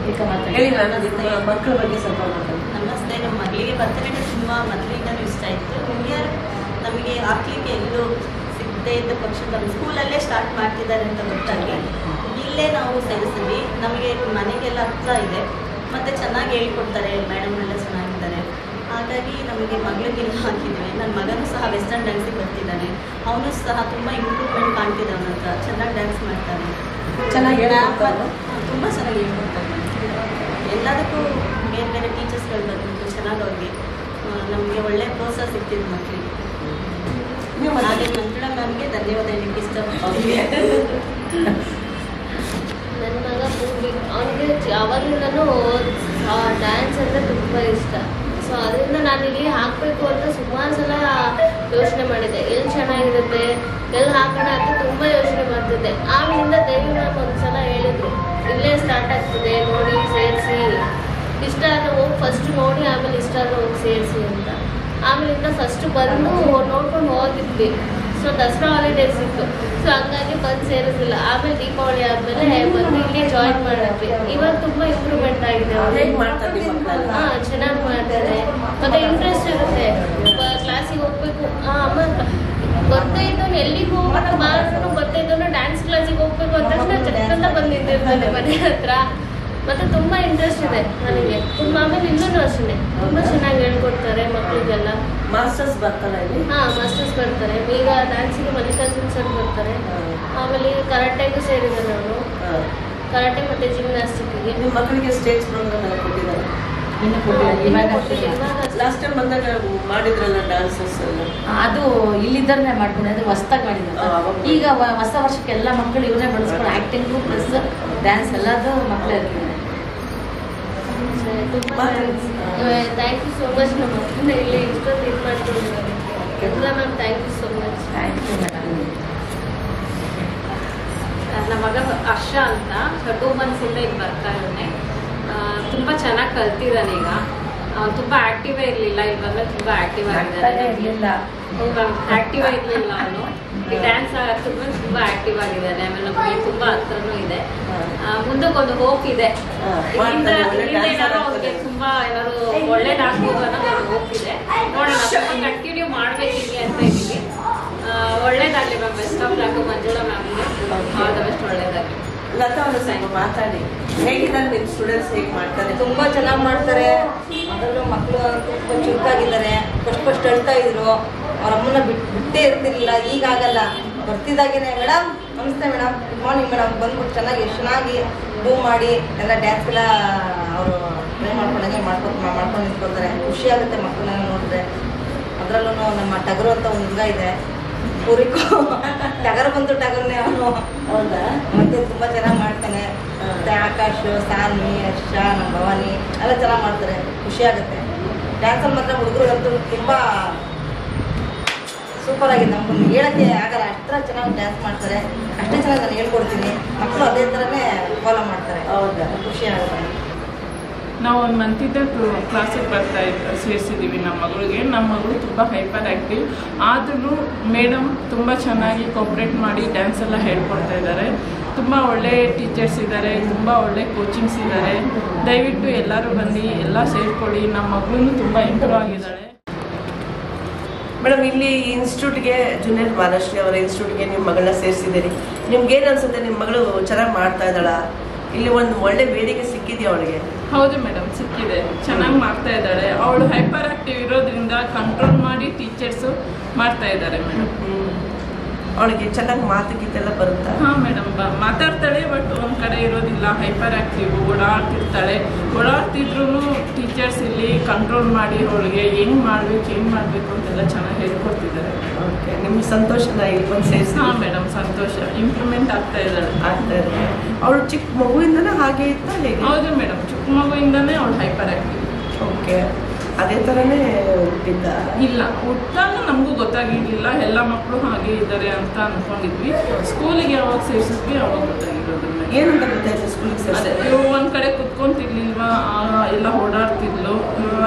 ಈಗ ಮಾತಾಡಿ. ಮಕ್ಕಳ ಬಗ್ಗೆ ಸ್ವಲ್ಪ ಮಾತಾಡಿ. ನಮಸ್ತೆ. ನಮ್ಮ ಮಗಳಿಗೆ ಭರತನಾಟ್ಯ ತುಂಬ ಮೊದಲಿಂದನೂ ಇಷ್ಟ ಇತ್ತು. ನಮಗೆ ಹಾಕ್ಲಿಕ್ಕೆ ಎಲ್ಲೂ ಸಿಗದೇ ಇದ್ದ ಪಕ್ಷ ನಮ್ಮ ಸ್ಕೂಲಲ್ಲೇ ಸ್ಟಾರ್ಟ್ ಮಾಡ್ತಿದ್ದಾರೆ ಅಂತ ಗೊತ್ತಾಗಿ ಇಲ್ಲೇ ನಾವು ಸೇರಿಸಿದ್ವಿ. ನಮಗೆ ಮನೆಗೆಲ್ಲ ಹತ್ರ ಇದೆ, ಮತ್ತು ಚೆನ್ನಾಗಿ ಹೇಳ್ಕೊಡ್ತಾರೆ, ಮೇಡಮ್ ಎಲ್ಲ ಚೆನ್ನಾಗಿದ್ದಾರೆ. ಹಾಗಾಗಿ ನಮಗೆ ಮಗಳಿಗೆ ಹಾಕಿದ್ದೇವೆ. ನನ್ನ ಮಗನೂ ಸಹ ವೆಸ್ಟರ್ನ್ ಡ್ಯಾನ್ಸಿಗೆ ಬರ್ತಿದ್ದಾನೆ. ಅವನು ಸಹ ತುಂಬ ಇಂಪ್ರೂವ್ಮೆಂಟ್ ಕಾಣ್ತಿದ್ದೆ. ಅವನ ಹತ್ರ ಚೆನ್ನಾಗಿ ಡ್ಯಾನ್ಸ್ ಮಾಡ್ತಾನೆ, ಚೆನ್ನಾಗಿ ತುಂಬ ಚೆನ್ನಾಗಿ ಹೇಳ್ಕೊಡ್ತಾನೆ. ಎಲ್ಲದಕ್ಕೂ ಬೇರೆ ಬೇರೆ ಟೀಚರ್ಸ್ಗಳು ಬಂದ್ಬಿಟ್ಟು ಚೆನ್ನಾಗಿ ಅವ್ರಿಗೆ ನಮಗೆ ಒಳ್ಳೆ ಪ್ರೋತ್ಸಾಹ ಸಿಗ್ತಿದೆ ಮಕ್ಕಳಿಗೆ. ಹಾಗೆ ಮಂಜುಳಾ ಮ್ಯಾಮ್ಗೆ ಧನ್ಯವಾದ ಹೇಳಕ್ಕೆ ಇಷ್ಟಪಡ್ತೀನಿ. ನನ್ನ ಮಗ ಅವನಿಗೆ ಅವಾಗಿಂದನೂ ಡ್ಯಾನ್ಸ್ ಅಂದರೆ ತುಂಬ ಇಷ್ಟ. ಸೊ ಅದರಿಂದ ನಾನು ಇಲ್ಲಿ ಹಾಕಬೇಕು ಅಂತ ಸುಮಾರು ಸಲ ಯೋಚನೆ ಮಾಡಿದ್ದೆ, ಎಲ್ಲಿ ಚೆನ್ನಾಗಿರುತ್ತೆ, ಎಲ್ಲಿ ಹಾಕೋಣ ಅಂತ ತುಂಬ ಯೋಚನೆ ಮಾಡ್ತಿದ್ದೆ. ಆಮೇಲಿಂದ ದೇವಿ ಮ್ಯಾಮ್ ಒಂದ್ಸಲ ಹೇಳಿದ್ರು, ಇಲ್ಲೇ ಸ್ಟಾರ್ಟ್ ಆಗ್ತಿದೆ ನೋಡಿ ಸೇರಿಸಿ, ಇಷ್ಟ ಆದರೆ ಹೋಗಿ ಫಸ್ಟ್ ನೋಡಿ ಆಮೇಲೆ ಇಷ್ಟ ಆದರೆ ಹೋಗಿ ಸೇರಿಸಿ ಅಂತ. ಆಮೇಲಿಂದ ಫಸ್ಟ್ ಬಂದು ನೋಡ್ಕೊಂಡು ಹೋಗಿದ್ವಿ. ಸೊ ದಸರಾ ಹಾಲಿಡೇಸ್ ಇತ್ತು, ಸೊ ಹಂಗಾಗಿ ಬಂದು ಸೇರಿಸಿಲ್ಲ. ಆಮೇಲೆ ದೀಪಾವಳಿ ಆದಮೇಲೆ ಬಂದು ಇಲ್ಲಿ ಜಾಯಿನ್ ಮಾಡಿದ್ವಿ. ಇವಾಗ ತುಂಬ ಇಂಪ್ರೂವ್ಮೆಂಟ್ ಆಗಿದೆ. ಹಾಂ, ಚೆನ್ನಾಗಿ ಮಾಡ್ತಾರೆ. ಮತ್ತೆ ಇಂಟ್ರೆಸ್ಟ್ ಇರುತ್ತೆ, ಕ್ಲಾಸಿಗೆ ಹೋಗ್ಬೇಕು. ಅಮ್ಮ ಬರ್ತಾ ಇದ್ದವನು ಎಲ್ಲಿಗೆ ಹೋಗೋಣ ಬಾರು ಬರ್ತಾ ಇದ್ದವನು ಡ್ಯಾನ್ಸ್ ಕ್ಲಾಸಿಗೆ ಹೋಗ್ಬೇಕು ಅಂತ ತಕ್ಷಣ ಚಕ್ಕಂತ ಬಂದು ನಿಂತಿರ್ತಾನೆ ಮನೆ ಹತ್ರ. ಮತ್ತು ತುಂಬ ಇಂಟ್ರೆಸ್ಟ್ ಇದೆ ನನಗೆ ತುಂಬ. ಆಮೇಲೆ ಇನ್ನೂ ಅಷ್ಟೇ ತುಂಬ ಚೆನ್ನಾಗಿ ಹೇಳ್ಕೊಡ್ತಾರೆ ಮಕ್ಕಳಿಗೆಲ್ಲ. ಮಾಸ್ಟರ್ಸ್ ಬರ್ತಾರೆ. ಹಾಂ, ಮಾಸ್ಟರ್ಸ್ ಬರ್ತಾರೆ. ಈಗ ಡ್ಯಾನ್ಸಿಗೆ ಮಲ್ಲಿಕಾರ್ಜುನ್ ಸರ್ ಬರ್ತಾರೆ. ಆಮೇಲೆ ಕರಾಟೆಗೂ ಸೇರಿದೆ ನಾನು, ಕರಾಟೆ ಮತ್ತು ಜಿಮ್ನಾಸ್ಟಿಕ್ಗೆ. ನಿಮ್ಮ ಮಕ್ಕಳಿಗೆ ಸ್ಟೇಜ್ ಪ್ರೋಗ್ರಾಮ್ ಎಲ್ಲ ಕೊಟ್ಟಿದ್ದಾರೆ? ಇನ್ನು ಕೊಟ್ಟಿಲ್ಲ. ಲಾಸ್ಟ್ ಟೈಮ್ ಬಂದಾಗ ಮಾಡಿದ್ರಲ್ಲ ಡ್ಯಾನ್ಸಸ್ ಎಲ್ಲ, ಅದು ಇಲ್ಲಿದ್ದರನ್ನೇ ಮಾಡ್ಕೊಂಡು ಅದು ಹೊಸ್ದಾಗಿ ಮಾಡಿದ್ದಾರೆ. ಈಗ ಹೊಸ ವರ್ಷಕ್ಕೆ ಎಲ್ಲ ಮಕ್ಕಳು ಇವರೇ ಬಳಸ್ಕೊಂಡು ಆ್ಯಕ್ಟಿಂಗು ಪ್ಲಸ್ ಡ್ಯಾನ್ಸ್ ಎಲ್ಲದೂ ಮಕ್ಕಳೇ ಇರ್ತಾರೆ. Thank you so much. ನಮ್ಮ ಮಕ್ಕಳನ್ನ ಇಲ್ಲಿ ಇಷ್ಟೊಂದು ಇದು ಮಾಡ್ಕೊಂಡಿದ್ದಾರೆ ಎಲ್ಲ ma'am. Thank you so much. Thank you madam. ನಮ್ಮ ಮಗ ಹರ್ಷ ಅಂತ 2 ಮಂತ್ಸಿಂದ ಇಲ್ಲಿ ಬರ್ತಾ ಇದ್ದಾನೆ. ತುಂಬ ಚೆನ್ನಾಗಿ ಕಲ್ತಿದ್ದಾನೆ. ಈಗ ತುಂಬ ಆಕ್ಟಿವೇ ಇರಲಿಲ್ಲ, ಇಲ್ಲಿ ಬಂದರೆ ತುಂಬ ಆಕ್ಟಿವ್ ಆಗಿದ್ದಾನೆ. ಇರಲಿಲ್ಲ, ಆಕ್ಟಿವ್ ಇರಲಿಲ್ಲ ಅವನು. ಡ್ಯಾನ್ಸ್ ತುಂಬಾ ಆಕ್ಟಿವ್ ಆಗಿದ್ದಾನೆ. ಆಮೇಲೆ ನಮಗೆ ತುಂಬಾ ಹತ್ರನೂ ಇದೆ. ಮುಂದಕ್ಕೊಂದು ಹೋಪ್ ಇದೆ. ಅವ್ರಿಗೆ ತುಂಬಾ ಏನಾದ್ರು ಒಳ್ಳೇದಾಗ್ಬೋದು ಅನ್ನೋ ಒಂದು ಹೋಪ್ ಇದೆ. ನೋಡೋಣ, ಕಂಟಿನ್ಯೂ ಮಾಡ್ಬೇಕಿದೆ ಅಂತ ಇದೀವಿ. ಒಳ್ಳೇದಾಗ್ಲಿ ma'am. Best of luck Manjula ಮ್ಯಾಮ್ಗೆ. All the best. ಒಳ್ಳೇದಾಗ್ಲಿ. ಲತಾ ಅವರು ಸ್ವಲ್ಪ ಮಾತಾಡಿ, ಹೇಗಿದ್ದಾರೆ ನಿಮ್ಮ ಸ್ಟೂಡೆಂಟ್ಸ್? ಹೇಗೆ ಮಾಡ್ತಾರೆ? ತುಂಬಾ ಚೆನ್ನಾಗಿ ಮಾಡ್ತಾರೆ. ಅದರಲ್ಲೂ ಮಕ್ಕಳು ತುಂಬ ಚುರುಕಾಗಿದ್ದಾರೆ. ಫಸ್ಟ್ ಅಳ್ತಾ ಇದ್ರು, ಅವ್ರ ಅಮ್ಮನ ಬಿಟ್ಟೇ ಇರ್ತಿರ್ಲಿಲ್ಲ. ಈಗ ಆಗಲ್ಲ, ಬರ್ತಿದ್ದಾಗೇನೆ ಮೇಡಮ್ ನಮಸ್ತೆ ಮೇಡಮ್, ಗುಡ್ ಮಾರ್ನಿಂಗ್ ಮೇಡಮ್ ಬಂದ್ಬಿಟ್ಟು ಚೆನ್ನಾಗಿ ಮೂವ್ ಮಾಡಿ ಎಲ್ಲ ಡ್ಯಾನ್ಸ್ ಎಲ್ಲ ಅವರು ಟ್ರೈ ಮಾಡ್ಕೊಂಡಂಗೆ ಮಾಡ್ಕೊಂಡು ನಿಂತ್ಕೊಳ್ತಾರೆ. ಖುಷಿ ಆಗುತ್ತೆ ಮಕ್ಕಳನ್ನ ನೋಡಿದ್ರೆ. ಅದರಲ್ಲೂ ನಮ್ಮ ಟಗರು ಅಂತ ಒಂದು ಹುಡುಗ ಇದೆ, ಪೂರಿಕೋ ಟಗರು ಬಂತು ಟಗರ್ನೇ ಅವನು. ಹೌದಾ? ಮತ್ತೆ ತುಂಬಾ ಚೆನ್ನಾಗಿ ಮಾಡ್ತಾನೆ. ಮತ್ತೆ ಆಕಾಶ್, ಸಾನ್ವಿ, ಹರ್ಷ, ನಮ್ಮ ಭವಾನಿ ಎಲ್ಲ ಚೆನ್ನಾಗಿ ಮಾಡ್ತಾರೆ. ಖುಷಿ ಆಗುತ್ತೆ. ಡ್ಯಾನ್ಸಲ್ಲಿ ಮಾತ್ರ ಹುಡುಗರು ತುಂಬಾ ಸೂಪರ್ ಆಗಿದೆ. ನಮ್ಗೆ ಹೇಳಕ್ಕೆ ಆಗಲ್ಲ, ಅಷ್ಟರ ಚೆನ್ನಾಗಿ ಡ್ಯಾನ್ಸ್ ಮಾಡ್ತಾರೆ. ಅಷ್ಟೇ ಚೆನ್ನಾಗಿ ನಾನು ಹೇಳ್ಕೊಡ್ತೀನಿ. ಮಕ್ಕಳು ಅದೇ ಥರನೇ ಫಾಲೋ ಮಾಡ್ತಾರೆ. ಹೌದಾ? ಖುಷಿ ಆಗುತ್ತೆ. ನಾವು 1 ಮಂತಿಂದ ಕ್ಲಾಸಿಗೆ ಸೇರಿಸಿದ್ದೀವಿ ನಮ್ಮ ಮಗಳಿಗೆ. ನಮ್ಮ ಮಗಳು ತುಂಬ ಹೈಪರ್ ಆ್ಯಕ್ಟಿವ್ ಆದ್ರೂ ಮೇಡಮ್ ತುಂಬ ಚೆನ್ನಾಗಿ ಕೋಪ್ರೇಟ್ ಮಾಡಿ ಡ್ಯಾನ್ಸ್ ಎಲ್ಲ ಹೇಳ್ಕೊಡ್ತಾ ಇದ್ದಾರೆ. ತುಂಬ ಒಳ್ಳೆ ಟೀಚರ್ಸ್ ಇದ್ದಾರೆ, ತುಂಬ ಒಳ್ಳೆ ಕೋಚಿಂಗ್ಸ್ ಇದ್ದಾರೆ. ದಯವಿಟ್ಟು ಎಲ್ಲರೂ ಬನ್ನಿ, ಎಲ್ಲ ಸೇರಿಕೊಳ್ಳಿ. ನಮ್ಮ ಮಗಳೂ ತುಂಬ ಇಂಪ್ರೂವ್ ಆಗಿದ್ದಾಳೆ. ಮೇಡಮ್, ಇಲ್ಲಿ ಇನ್ಸ್ಟಿಟ್ಯೂಟ್ಗೆ ಜೂನಿಯರ್ ಮಹಾಲಕ್ಷ್ಮಿ ಅವರ ಇನ್ಸ್ಟಿಟ್ಯೂಟ್ಗೆ ನಿಮ್ಮ ಮಗಳನ್ನ ಸೇರಿಸಿದ್ದೀರಿ. ನಿಮ್ಗೇನು ಅನ್ಸುತ್ತೆ? ನಿಮ್ಮ ಮಗಳು ಚೆನ್ನಾಗಿ ಮಾಡ್ತಾ ಇದ್ದಾಳ? ಇಲ್ಲಿ ಒಂದು ಒಳ್ಳೆ ಬೇಡಿಕೆ ಸಿಕ್ಕಿದೆಯಾ ಅವಳಿಗೆ? ಹೌದು ಮೇಡಮ್, ಸಿಕ್ಕಿದೆ. ಚೆನ್ನಾಗಿ ಮಾಡ್ತಾ ಇದ್ದಾಳೆ. ಅವಳು ಹೈಪರ್ ಆಕ್ಟಿವ್ ಇರೋದ್ರಿಂದ ಕಂಟ್ರೋಲ್ ಮಾಡಿ ಟೀಚರ್ಸು ಮಾಡ್ತಾ ಇದ್ದಾರೆ ಮೇಡಮ್. ಅವಳಿಗೆ ಚೆನ್ನಾಗಿ ಮಾತು ಗೀತೆಲ್ಲ ಬರುತ್ತಾ? ಹಾಂ ಮೇಡಮ್, ಮಾತಾಡ್ತಾಳೆ. ಬಟ್ ಒಂದು ಕಡೆ ಇರೋದಿಲ್ಲ. ಹೈಪರ್ ಆಕ್ಟಿವ್, ಓಡಾಡ್ತಿರ್ತಾಳೆ. ಓಡಾಡ್ತಿದ್ರು ಟೀಚರ್ಸ್ ಇಲ್ಲಿ ಕಂಟ್ರೋಲ್ ಮಾಡಿ ಅವಳಿಗೆ ಹೆಂಗೆ ಮಾಡಬೇಕು ಅಂತೆಲ್ಲ ಚೆನ್ನಾಗಿ ಹೇಳ್ಕೊಡ್ತಿದ್ದಾರೆ. ಓಕೆ, ನಿಮ್ಗೆ ಸಂತೋಷನ ಇಲ್ಲಿ ಬಂದು ಸೇರಿಸಿ? ಹಾಂ ಮೇಡಮ್, ಸಂತೋಷ. ಇಂಪ್ರೂವ್ಮೆಂಟ್ ಆಗ್ತಾ ಇದೆ. ಅವಳು ಚಿಕ್ಕ ಮಗುವಿಂದನೇ ಹಾಗೆ ಇತ್ತಾ ಹೇಗೆ? ಹೌದು ಮೇಡಮ್, ಚಿಕ್ಕ ಮಗುವಿಂದನೇ ಅವಳು ಹೈಪರ್ ಆಕ್ಟಿವ್. ಓಕೆ, ಅದೇ ಥರನೇ ಹುಟ್ಟಿದ್ದ? ಇಲ್ಲ, ಹುಟ್ಟಾಗ ನಮಗೂ ಗೊತ್ತಾಗಿರ್ಲಿಲ್ಲ. ಎಲ್ಲ ಮಕ್ಕಳು ಹಾಗೆ ಇದ್ದಾರೆ ಅಂತ ಅಂದ್ಕೊಂಡಿದ್ವಿ. ಸ್ಕೂಲಿಗೆ ಯಾವಾಗ ಸೇರಿಸಿದ್ವಿ ಅವಾಗ ಗೊತ್ತಾಗಿರೋದು. ಏನಂತ ಗೊತ್ತಾಯ್ತು ಸ್ಕೂಲಿಗೆ ಸೇರಿಸಿ? ಅದೇ ಒಂದು ಕಡೆ ಕುತ್ಕೊಂತಿರ್ಲಿಲ್ವಾ, ಎಲ್ಲ ಓಡಾಡ್ತಿದ್ಲು.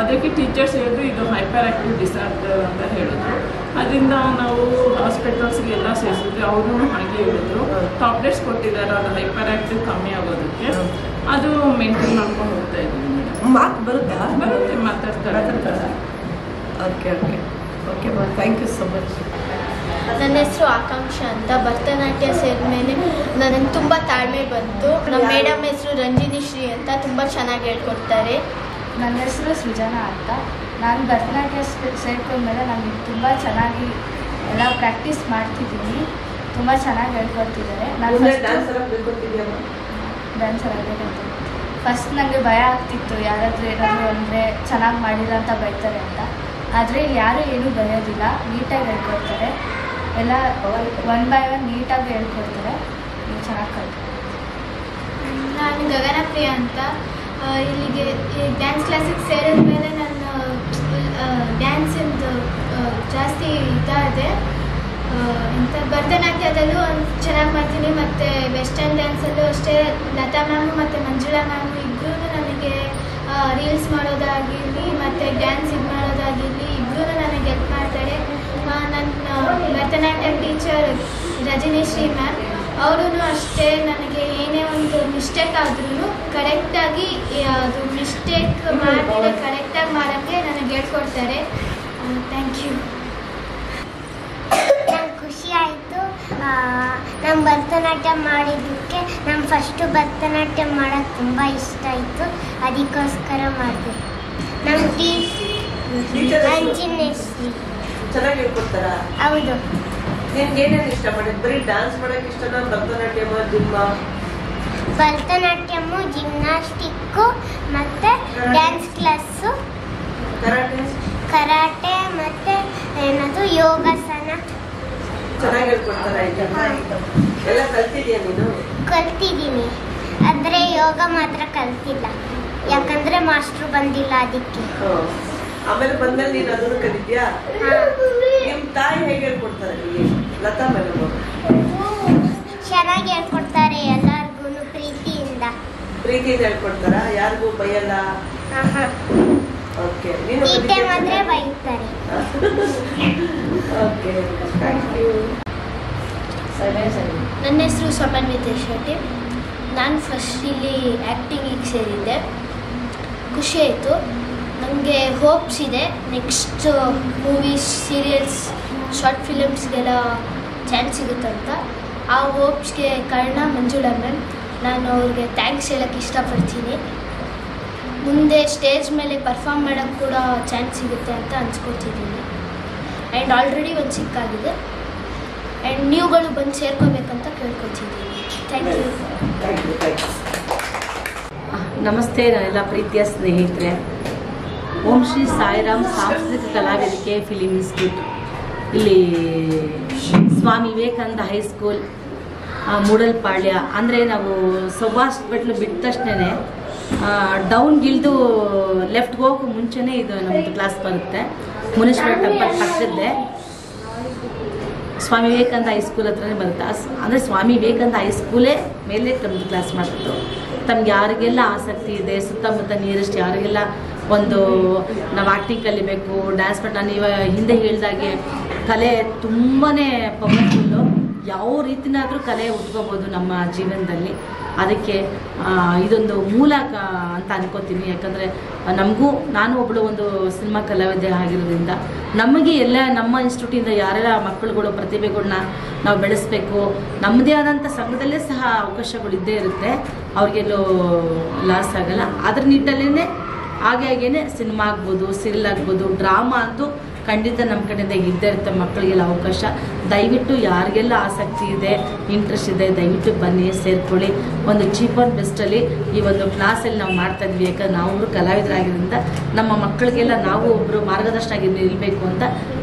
ಅದಕ್ಕೆ ಟೀಚರ್ಸ್ ಹೇಳಿದ್ರು ಇದು ಹೈಪರ್ ಆಕ್ಟಿವ್ ಡಿಸಾರ್ಡರ್ ಅಂತ ಹೇಳಿದ್ರು. ಅದರಿಂದ ನಾವು ಹಾಸ್ಪಿಟಲ್ಸ್ಗೆ ಎಲ್ಲ ಸೇರಿಸಿದ್ವಿ. ಅವರು ಹಾಗೆ ಹೇಳಿದ್ರು. ಟ್ಯಾಬ್ಲೆಟ್ಸ್ ಕೊಟ್ಟಿದ್ದಾರೆ, ಅದು ಹೈಪರ್ ಆಕ್ಟಿವ್ ಕಮ್ಮಿ ಆಗೋದಕ್ಕೆ. ಅದು ಮೇಂಟೈನ್ ಮಾಡ್ಕೊಂಡು ಹೋಗ್ತಾ ಇದ್ದೀವಿ ಮೇಡಮ್. ಮಾತು ಬರುತ್ತಾ? ಬರುತ್ತೆ, ಮಾತಾಡ್ತಾರೆ. Okay okay okay ma'am, thank you so much. ನನ್ನ ಹೆಸರು ಆಕಾಂಕ್ಷ ಅಂತ. ಭರತನಾಟ್ಯ ಸೇರಿದ್ಮೇಲೆ ನನಗೆ ತುಂಬ ತಾಳ್ಮೆ ಬಂತು. ನಮ್ಮ ಮೇಡಮ್ ಹೆಸರು ರಂಜಿನಿ ಶ್ರೀ ಅಂತ, ತುಂಬ ಚೆನ್ನಾಗಿ ಹೇಳ್ಕೊಡ್ತಾರೆ. ನನ್ನ ಹೆಸರು ಸೃಜನಾ ಅಂತ. ನಾನು ಭರತನಾಟ್ಯ ಸೇರ್ಕೊಂಡ್ಮೇಲೆ ನನಗೆ ತುಂಬ ಚೆನ್ನಾಗಿ ಎಲ್ಲ ಪ್ರಾಕ್ಟೀಸ್ ಮಾಡ್ತಿದ್ದೀನಿ. ತುಂಬ ಚೆನ್ನಾಗಿ ಹೇಳ್ಕೊಡ್ತಿದ್ದಾರೆ. ನಾನು ಡ್ಯಾನ್ಸರ್ ಆಗಬೇಕಂತ ಫಸ್ಟ್ ನನಗೆ ಭಯ ಆಗ್ತಿತ್ತು, ಯಾರಾದರೂ ಏನಾದರೂ ಅಂದರೆ ಚೆನ್ನಾಗಿ ಮಾಡಿಲ್ಲ ಅಂತ ಬೈತಾರೆ ಅಂತ. ಆದರೆ ಯಾರೂ ಏನೂ ಬರೆಯೋದಿಲ್ಲ, ನೀಟಾಗಿ ಹೇಳ್ಕೊಡ್ತಾರೆ. ಎಲ್ಲ 1 by 1 ನೀಟಾಗಿ ಹೇಳ್ಕೊಡ್ತಾರೆ. ನೀವು ಚೆನ್ನಾಗಿ ಕಲಿತು. ನಾನು ಗಗನಪ್ರಿಯ ಅಂತ. ಇಲ್ಲಿಗೆ ಡ್ಯಾನ್ಸ್ ಕ್ಲಾಸಿಗೆ ಸೇರಿದ ಮೇಲೆ ನಾನು ಡ್ಯಾನ್ಸಿಂದು ಜಾಸ್ತಿ ಇದಾದೆ. ಇಂಥ ಭರತನಾಟ್ಯದಲ್ಲೂ ಚೆನ್ನಾಗಿ ಮಾಡ್ತೀನಿ. ಮತ್ತು ವೆಸ್ಟರ್ನ್ ಡ್ಯಾನ್ಸಲ್ಲೂ ಅಷ್ಟೇ. ಲತಾ ಮ್ಯಾಮು ಮತ್ತು ಮಂಜುಳಾ ಮ್ಯಾಮು ಇಬ್ಬರೂ ನನಗೆ ರೀಲ್ಸ್ ಮಾಡೋದಾಗಿರಲಿ ಮತ್ತು ಡ್ಯಾನ್ಸ್ ಇದು ಮಾಡೋದಾಗಿರಲಿ ಇಬ್ಬರೂ ನನಗೆ ಹೆಲ್ಪ್ ಮಾಡ್ತಾರೆ. ನನ್ನ ಭರತನಾಟ್ಯ ಟೀಚರ್ ರಜನೀಶ್ರೀ ಮ್ಯಾಮ್ ಅವರೂ ಅಷ್ಟೇ. ನನಗೆ ಏನೇ ಒಂದು ಮಿಸ್ಟೇಕ್ ಆದ್ರೂ ಕರೆಕ್ಟಾಗಿ ಅದು ಮಿಸ್ಟೇಕ್ ಮಾಡಿದ್ರೆ ಕರೆಕ್ಟಾಗಿ ಮಾಡೋಕ್ಕೆ ನನಗೆ ಹೇಳ್ಕೊಡ್ತಾರೆ. Thank you. ನಂಗೆ ಖುಷಿ ಆಯಿತು. ನಮ್ಮ ಭರತನಾಟ್ಯ ಮಾಡಿದ್ದಕ್ಕೆ ನಮ್ಮ ಫಸ್ಟು ಭರತನಾಟ್ಯ ಮಾಡೋಕ್ಕೆ ತುಂಬ ಇಷ್ಟ ಆಯಿತು. ಅದಕ್ಕೋಸ್ಕರ ಮಾಡಿದೆ. ನಮ್ಮ ರಂಜಿನಿ ಚೆನ್ನಾಗಿ ಹೇಳ್ಕೊಡ್ತಾರಾ? ಹೌದು. ನಿಮ್ಗೆ ಏನೇನು ಇಷ್ಟ ಮಾಡಿದ್? ಬರೀ ಡ್ಯಾನ್ಸ್ ಮಾಡೋಕೆ ಇಷ್ಟನಾ? ಭರತನಾಟ್ಯಮ, ಜಿಮ್ಮ? ಭರತನಾಟ್ಯಮು, ಜಿಮ್ನಾಸ್ಟಿಕ್ಕು ಮತ್ತು ಡ್ಯಾನ್ಸ್ ಕ್ಲಾಸು, ಕರಾಟೆ ಮತ್ತು ಏನದು ಯೋಗಾಸನ ಚೆನ್ನಾಗಿ ಹೇಳ್ಕೊಡ್ತಾರ? ಎಲ್ಲ ಕಲ್ತಿದ್ಯಾ ನೀನು? ಕಲ್ತಿದ್ದೀನಿ, ಆದರೆ ಯೋಗ ಮಾತ್ರ ಕಲ್ತಿಲ್ಲ. ಯಾಕಂದರೆ ಮಾಸ್ಟ್ರು ಬಂದಿಲ್ಲ ಅದಕ್ಕೆ. ಆಮೇಲೆ ಬಂದಲ್ಲಿ ನೀನು ಅದನ್ನು ಕಲಿದ್ಯಾ? ನಿಮ್ಮ ತಾಯಿ ಹೇಗೆ ಹೇಳ್ಕೊಡ್ತಾರೆ? ಲತಾ ಮೇಡಮ್ ಚೆನ್ನಾಗಿ ಹೇಳ್ಕೊಡ್ತಾರೆ. ಎಲ್ಲರಿಗೂ ಪ್ರೀತಿಯಿಂದ ಹೇಳ್ಕೊಡ್ತಾರ? ಯಾರಿಗೂ ಬೈಯಲ್ಲ? ಓಕೆ, ಈ ಟೈಮ್ ಆದರೆ ಬೈತಾರೆ. Okay, thank you. ನನ್ನ ಹೆಸರು ಸಮನ್ವಿತ ಶೆಟ್ಟಿ. ನಾನು ಫಸ್ಟ್ ಇಲ್ಲಿ ಆ್ಯಕ್ಟಿಂಗಿಗೆ ಸೇರಿದ್ದೆ. ಖುಷಿ ಆಯಿತು. ನನಗೆ ಹೋಪ್ಸ್ ಇದೆ ನೆಕ್ಸ್ಟ್ ಮೂವೀಸ್, ಸೀರಿಯಲ್ಸ್, ಶಾರ್ಟ್ ಫಿಲಮ್ಸ್ಗೆಲ್ಲ ಚಾನ್ಸ್ ಸಿಗುತ್ತಂತ. ಆ ಹೋಪ್ಸ್ಗೆ ಕಾರಣ ಮಂಜುಳಾ ಮ್ಯಾಮ್. ನಾನು ಅವ್ರಿಗೆ ಥ್ಯಾಂಕ್ಸ್ ಹೇಳೋಕ್ಕೆ ಇಷ್ಟಪಡ್ತೀನಿ. ಮುಂದೆ ಸ್ಟೇಜ್ ಮೇಲೆ ಪರ್ಫಾರ್ಮ್ ಮಾಡೋಕ್ಕೆ ಕೂಡ ಚಾನ್ಸ್ ಸಿಗುತ್ತೆ ಅಂತ ಅನ್ಸ್ಕೊತಿದ್ದೀನಿ. ಆ್ಯಂಡ್ ಆಲ್ರೆಡಿ ಒಂದು ಸಿಕ್ಕಾಗಿದೆ. ಆ್ಯಂಡ್ ನೀವುಗಳು ಬಂದು ಸೇರ್ಕೋಬೇಕಂತ ಕೇಳ್ಕೊತಿದ್ದೀನಿ. Thank you. ನಮಸ್ತೆ ನನ್ನೆಲ್ಲ ಪ್ರೀತಿಯ ಸ್ನೇಹಿತರೆ. ಓಂ ಶ್ರೀ ಸಾಯಿರಾಮ್ ಸಾಂಸ್ಕೃತಿಕ ಕಲಾವೇದಿಕೆ ಫಿಲಿಂ ಇನ್ಸ್ಟಿಟ್ಯೂಟ್ ಇಲ್ಲಿ ಸ್ವಾಮಿ ವಿವೇಕಾನಂದ ಹೈಸ್ಕೂಲ್ ಮೂಡಲ್ಪಾಳ್ಯ ಅಂದರೆ ನಾವು ಸುಭಾಷ್ ಬೆಟ್ಲು ಬಿಟ್ಟ ತಕ್ಷಣ ಡೌನ್ಗಿಲ್ದು ಲೆಫ್ಟ್ಗೆ ಹೋಗೋ ಮುಂಚೆನೇ ಇದು ನಮ್ಮದು ಕ್ಲಾಸ್ ಬರುತ್ತೆ. ಮುನೇಶ್ವರ ಟೆಂಪಲ್ ಪಕ್ಕದ್ದೇ ಸ್ವಾಮಿ ವಿವೇಕಾನಂದ ಹೈಸ್ಕೂಲ್ ಹತ್ರನೇ ಬರುತ್ತೆ. ಅಂದರೆ ಸ್ವಾಮಿ ವಿವೇಕಾನಂದ ಹೈಸ್ಕೂಲೇ ಮೇಲೆ ನಮ್ಮದು ಕ್ಲಾಸ್ ಮಾಡ್ತಿತ್ತು. ತಮ್ಗೆ ಯಾರಿಗೆಲ್ಲ ಆಸಕ್ತಿ ಇದೆ, ಸುತ್ತಮುತ್ತ ನಿಯರೆಸ್ಟ್ ಯಾರಿಗೆಲ್ಲ ಒಂದು ನಾವು ಆ್ಯಕ್ಟಿಂಗ್ ಕಲಿಬೇಕು, ಡ್ಯಾನ್ಸ್ ಮಾಡಿ, ನಾನು ಇವಾಗ ಹಿಂದೆ ಹೇಳಿದಾಗೆ ಕಲೆ ತುಂಬಾ ಪವರ್ಫುಲ್ಲು. ಯಾವ ರೀತಿನಾದರೂ ಕಲೆ ಉಟ್ಕೋಬೋದು ನಮ್ಮ ಜೀವನದಲ್ಲಿ. ಅದಕ್ಕೆ ಇದೊಂದು ಮೂಲ ಅಂತ ಅನ್ಕೋತೀನಿ. ಯಾಕಂದರೆ ನಮಗೂ, ನಾನು ಒಬ್ಬಳು ಒಂದು ಸಿನಿಮಾ ಕಲಾವಿದೆ ಆಗಿರೋದ್ರಿಂದ ನಮಗೆ ಎಲ್ಲ ನಮ್ಮ ಇನ್ಸ್ಟಿಟ್ಯೂಟಿಂದ ಯಾರೆಲ್ಲ ಮಕ್ಕಳುಗಳು ಪ್ರತಿಭೆಗಳನ್ನ ನಾವು ಬೆಳೆಸಬೇಕು, ನಮ್ಮದೇ ಆದಂಥ ಸಂಘದಲ್ಲೇ ಸಹ ಅವಕಾಶಗಳಿದ್ದೇ ಇರುತ್ತೆ. ಅವ್ರಿಗೆಲ್ಲೂ ಲಾಸ್ ಆಗಲ್ಲ. ಅದ್ರ ನಿಟ್ಟಲ್ಲೇ ಹಾಗೇನೆ ಸಿನಿಮಾ ಆಗ್ಬೋದು, ಸೀರಿಯಲ್ ಆಗ್ಬೋದು, ಡ್ರಾಮಾ ಅಂತೂ ಖಂಡಿತ ನಮ್ಮ ಕಡೆಯಿಂದ ಇದ್ದೇ ಇರುತ್ತೆ ಮಕ್ಕಳಿಗೆಲ್ಲ ಅವಕಾಶ. ದಯವಿಟ್ಟು ಯಾರಿಗೆಲ್ಲ ಆಸಕ್ತಿ ಇದೆ, ಇಂಟ್ರೆಸ್ಟ್ ಇದೆ, ದಯವಿಟ್ಟು ಬನ್ನಿ, ಸೇರ್ಕೊಳ್ಳಿ. ಒಂದು ಚೀಪ್ ಆ್ಯಂಡ್ ಬೆಸ್ಟಲ್ಲಿ ಈ ಒಂದು ಕ್ಲಾಸಲ್ಲಿ ನಾವು ಮಾಡ್ತಾಯಿದ್ವಿ. ಯಾಕಂದ್ರೆ ನಾವು ಕಲಾವಿದರಾಗಿದ್ದರಿಂದ ನಮ್ಮ ಮಕ್ಕಳಿಗೆಲ್ಲ ನಾವು ಒಬ್ಬರು ಮಾರ್ಗದರ್ಶನಾಗಿ ನಿಲ್ಲಬೇಕು ಅಂತ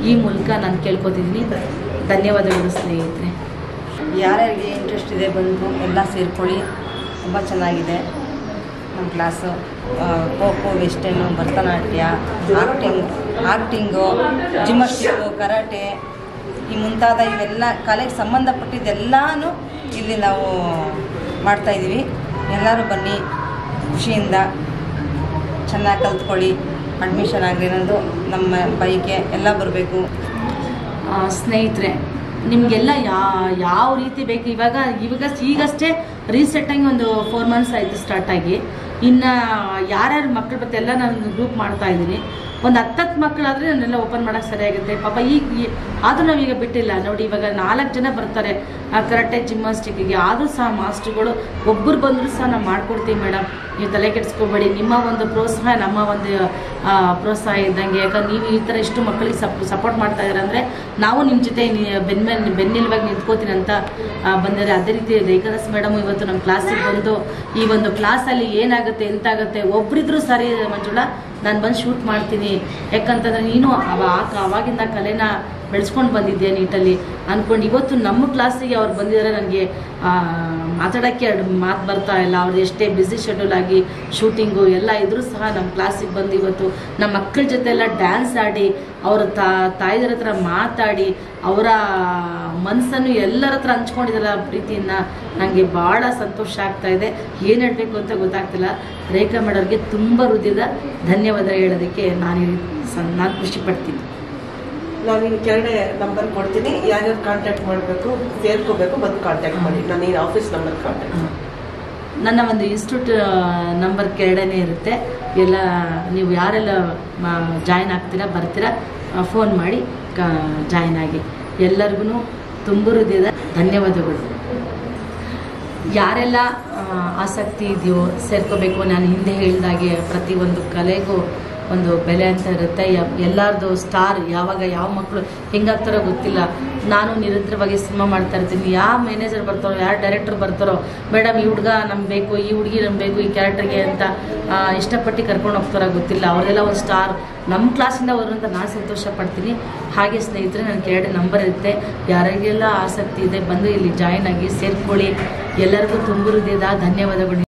ಈ ಮೂಲಕ ನಾನು ಕೇಳ್ಕೊತಿದ್ದೀನಿ. ಧನ್ಯವಾದಗಳು ಸ್ನೇಹಿತರೆ. ಯಾರ್ಯಾರಿಗೆ ಇಂಟ್ರೆಸ್ಟ್ ಇದೆ ಬಂದು ಎಲ್ಲ ಸೇರ್ಕೊಳ್ಳಿ. ತುಂಬ ಚೆನ್ನಾಗಿದೆ ನಮ್ಮ class. Kho kho, western, Bharatanatyam, acting, gymnastic, karate, ಈ ಮುಂತಾದ ಇವೆಲ್ಲ ಕಲೆಗೆ ಸಂಬಂಧಪಟ್ಟಿದ್ದೆಲ್ಲನೂ ಇಲ್ಲಿ ನಾವು ಮಾಡ್ತಾಯಿದ್ದೀವಿ. ಎಲ್ಲರೂ ಬನ್ನಿ, ಖುಷಿಯಿಂದ ಚೆನ್ನಾಗಿ ಕಲ್ತ್ಕೊಳ್ಳಿ, ಅಡ್ಮಿಷನ್ ಆಗಲಿ ಅನ್ನೋದು ನಮ್ಮ ಬೈಕೆ. ಎಲ್ಲ ಬರಬೇಕು. ಸ್ನೇಹಿತರೆ, ನಿಮಗೆಲ್ಲ ಯಾವ ರೀತಿ ಬೇಕು, ಈಗಷ್ಟೇ ರೀಸೆಂಟಾಗಿ ಒಂದು 4 months ಆಯಿತು ಸ್ಟಾರ್ಟ್ ಆಗಿ. ಇನ್ನು ಯಾರ್ಯಾರು ಮಕ್ಕಳು ಬರುತ್ತೆ ಎಲ್ಲ ನಾನು ಗ್ರೂಪ್ ಮಾಡ್ತಾ ಇದ್ದೀನಿ. ಒಂದು 10 ಮಕ್ಕಳಾದರೆ ನಾನೆಲ್ಲ ಓಪನ್ ಮಾಡೋಕ್ಕೆ ಸರಿಯಾಗುತ್ತೆ. ಪಾಪ ಆದರೂ ನಾವೀಗ ಬಿಟ್ಟಿಲ್ಲ ನೋಡಿ. ಇವಾಗ 4 ಜನ ಬರ್ತಾರೆ ಕರಾಟೆ, ಜಿಮ್ನಾಸ್ಟಿಕ್ಕಿಗೆ. ಆದರೂ ಸಹ ಮಾಸ್ಟ್ರುಗಳು ಒಬ್ಬರು ಬಂದರೂ ಸಹ ನಾವು ಮಾಡಿಕೊಡ್ತೀವಿ ಮೇಡಮ್, ನೀವು ತಲೆ ಕೆಡಿಸ್ಕೋಬೇಡಿ. ನಿಮ್ಮ ಒಂದು ಪ್ರೋತ್ಸಾಹ ನಮ್ಮ ಒಂದು ಪ್ರೋತ್ಸಾಹ ಇದ್ದಂಗೆ. ಯಾಕಂದ್ರೆ ನೀವು ಈ ಥರ ಇಷ್ಟು ಮಕ್ಕಳಿಗೆ ಸಪೋರ್ಟ್ ಮಾಡ್ತಾ ಇದ್ದಾರೆ ಅಂದರೆ ನಾವು ನಿಮ್ಮ ಜೊತೆ ಬೆನ್ನೆಲುವಾಗಿ ನಿಂತ್ಕೋತೀನಿ ಅಂತ ಬಂದಿದ್ದಾರೆ. ಅದೇ ರೀತಿ ರೇಖಾದಾಸ್ ಮೇಡಮ್ ಇವತ್ತು ನಮ್ಮ ಕ್ಲಾಸಿಗೆ ಬಂದು ಈ ಒಂದು ಕ್ಲಾಸಲ್ಲಿ ಏನಾಗುತ್ತೆ ಎಂತಾಗುತ್ತೆ, ಒಬ್ಬರಿದ್ರೂ ಸರಿ ಮಂಜುಳಾ ನಾನು ಬಂದು ಶೂಟ್ ಮಾಡ್ತೀನಿ, ಯಾಕಂತಂದರೆ ನೀನು ಅವಾಗಿಂದ ಕಲೆನ ಬೆಳೆಸ್ಕೊಂಡು ಬಂದಿದ್ದೆ ನೀಟಲ್ಲಿ ಅಂದ್ಕೊಂಡು ಇವತ್ತು ನಮ್ಮ ಕ್ಲಾಸಿಗೆ ಅವ್ರು ಬಂದಿದ್ದಾರೆ. ನನಗೆ ಮಾತಾಡೋಕ್ಕೆ 2 ಮಾತು ಬರ್ತಾ ಇಲ್ಲ. ಅವ್ರು ಎಷ್ಟೇ ಬ್ಯುಸಿ ಶೆಡ್ಯೂಲ್ ಆಗಿ ಶೂಟಿಂಗು ಎಲ್ಲ ಇದ್ರೂ ಸಹ ನಮ್ಮ ಕ್ಲಾಸಿಗೆ ಬಂದು ಇವತ್ತು ನಮ್ಮ ಮಕ್ಕಳ ಜೊತೆ ಎಲ್ಲ ಡ್ಯಾನ್ಸ್ ಆಡಿ, ಅವ್ರ ತಾಯಿದರ ಹತ್ರ ಮಾತಾಡಿ, ಅವರ ಮನಸ್ಸನ್ನು ಎಲ್ಲರ ಹತ್ರ ಹಂಚ್ಕೊಂಡಿದ್ದಾರೆ ಪ್ರೀತಿಯನ್ನು. ನನಗೆ ಭಾಳ ಸಂತೋಷ ಆಗ್ತಾಯಿದೆ. ಏನು ಹೇಳಬೇಕು ಅಂತ ಗೊತ್ತಾಗ್ತಿಲ್ಲ. ರೇಖಾ ಮೇಡಮ್ಗೆ ತುಂಬ ಹೃದಯದ ಧನ್ಯವಾದ ಹೇಳೋದಕ್ಕೆ ನಾನು ಖುಷಿ ಪಡ್ತೀನಿ. ನಾನು ಇನ್ನು ಕೆಳಗಡೆ ನಂಬರ್ ಕೊಡ್ತೀನಿ, ಯಾರ್ಯಾರು ಕಾಂಟ್ಯಾಕ್ಟ್ ಮಾಡಬೇಕು, ಸೇರ್ಕೋಬೇಕು, ಬಂದು ಕಾಂಟ್ಯಾಕ್ಟ್ ಮಾಡಿ. ನಾನು ಈ ಆಫೀಸ್ ನಂಬರ್ ಕಾಂಟ್ಯಾಕ್ಟ್. ನನ್ನ ಒಂದು ಇನ್ಸ್ಟಿಟ್ಯೂಟ್ ನಂಬರ್ ಕೆಳಗಡೆ ಇರುತ್ತೆ. ಎಲ್ಲ ನೀವು ಯಾರೆಲ್ಲ ಜಾಯ್ನ್ ಆಗ್ತೀರಾ, ಬರ್ತೀರಾ, ಫೋನ್ ಮಾಡಿ ಜಾಯ್ನ್ ಆಗಿ. ಎಲ್ಲರಿಗೂ ತುಂಬ ಹೃದಯದ ಧನ್ಯವಾದಗಳು. ಯಾರೆಲ್ಲ ಆಸಕ್ತಿ ಇದೆಯೋ ಸೇರ್ಕೋಬೇಕು. ನಾನು ಹಿಂದೆ ಹೇಳಿದಾಗೆ ಪ್ರತಿಯೊಂದು ಕಲೆಗೂ ಒಂದು ಬೆಲೆ ಅಂತ ಇರುತ್ತೆ. ಎಲ್ಲರದು ಸ್ಟಾರ್ ಯಾವಾಗ ಯಾವ ಮಕ್ಕಳು ಹೆಂಗಾಗ್ತಾರೋ ಗೊತ್ತಿಲ್ಲ. ನಾನು ನಿರಂತರವಾಗಿ ಸಿನಿಮಾ ಮಾಡ್ತಾ ಇರ್ತೀನಿ. ಯಾವ ಮ್ಯಾನೇಜರ್ ಬರ್ತಾರೋ, ಯಾರು ಡೈರೆಕ್ಟರ್ ಬರ್ತಾರೋ, ಮೇಡಮ್ ಈ ಹುಡುಗ ನಮ್ಗೆ ಬೇಕು, ಈ ಹುಡುಗಿ ನಮ್ಗೆ ಬೇಕು, ಈ ಕ್ಯಾರೆಕ್ಟರ್ಗೆ ಅಂತ ಇಷ್ಟಪಟ್ಟು ಕರ್ಕೊಂಡು ಹೋಗ್ತಾರೋ ಗೊತ್ತಿಲ್ಲ. ಅವರೆಲ್ಲ ಒಂದು ಸ್ಟಾರ್ ನಮ್ಮ ಕ್ಲಾಸಿಂದ ಅವರು ಅಂತ ನಾನು ಸಂತೋಷ ಪಡ್ತೀನಿ. ಹಾಗೆ ಸ್ನೇಹಿತರೆ, ನನ್ನ ಕೆಳಗಡೆ ನಂಬರ್ ಇರುತ್ತೆ. ಯಾರಿಗೆಲ್ಲ ಆಸಕ್ತಿ ಇದೆ ಬಂದು ಇಲ್ಲಿ ಜಾಯ್ನ್ ಆಗಿ ಸೇರ್ಕೊಳ್ಳಿ. ಎಲ್ಲರಿಗೂ ತುಂಬ ಹೃದಯದ ಧನ್ಯವಾದಗಳು.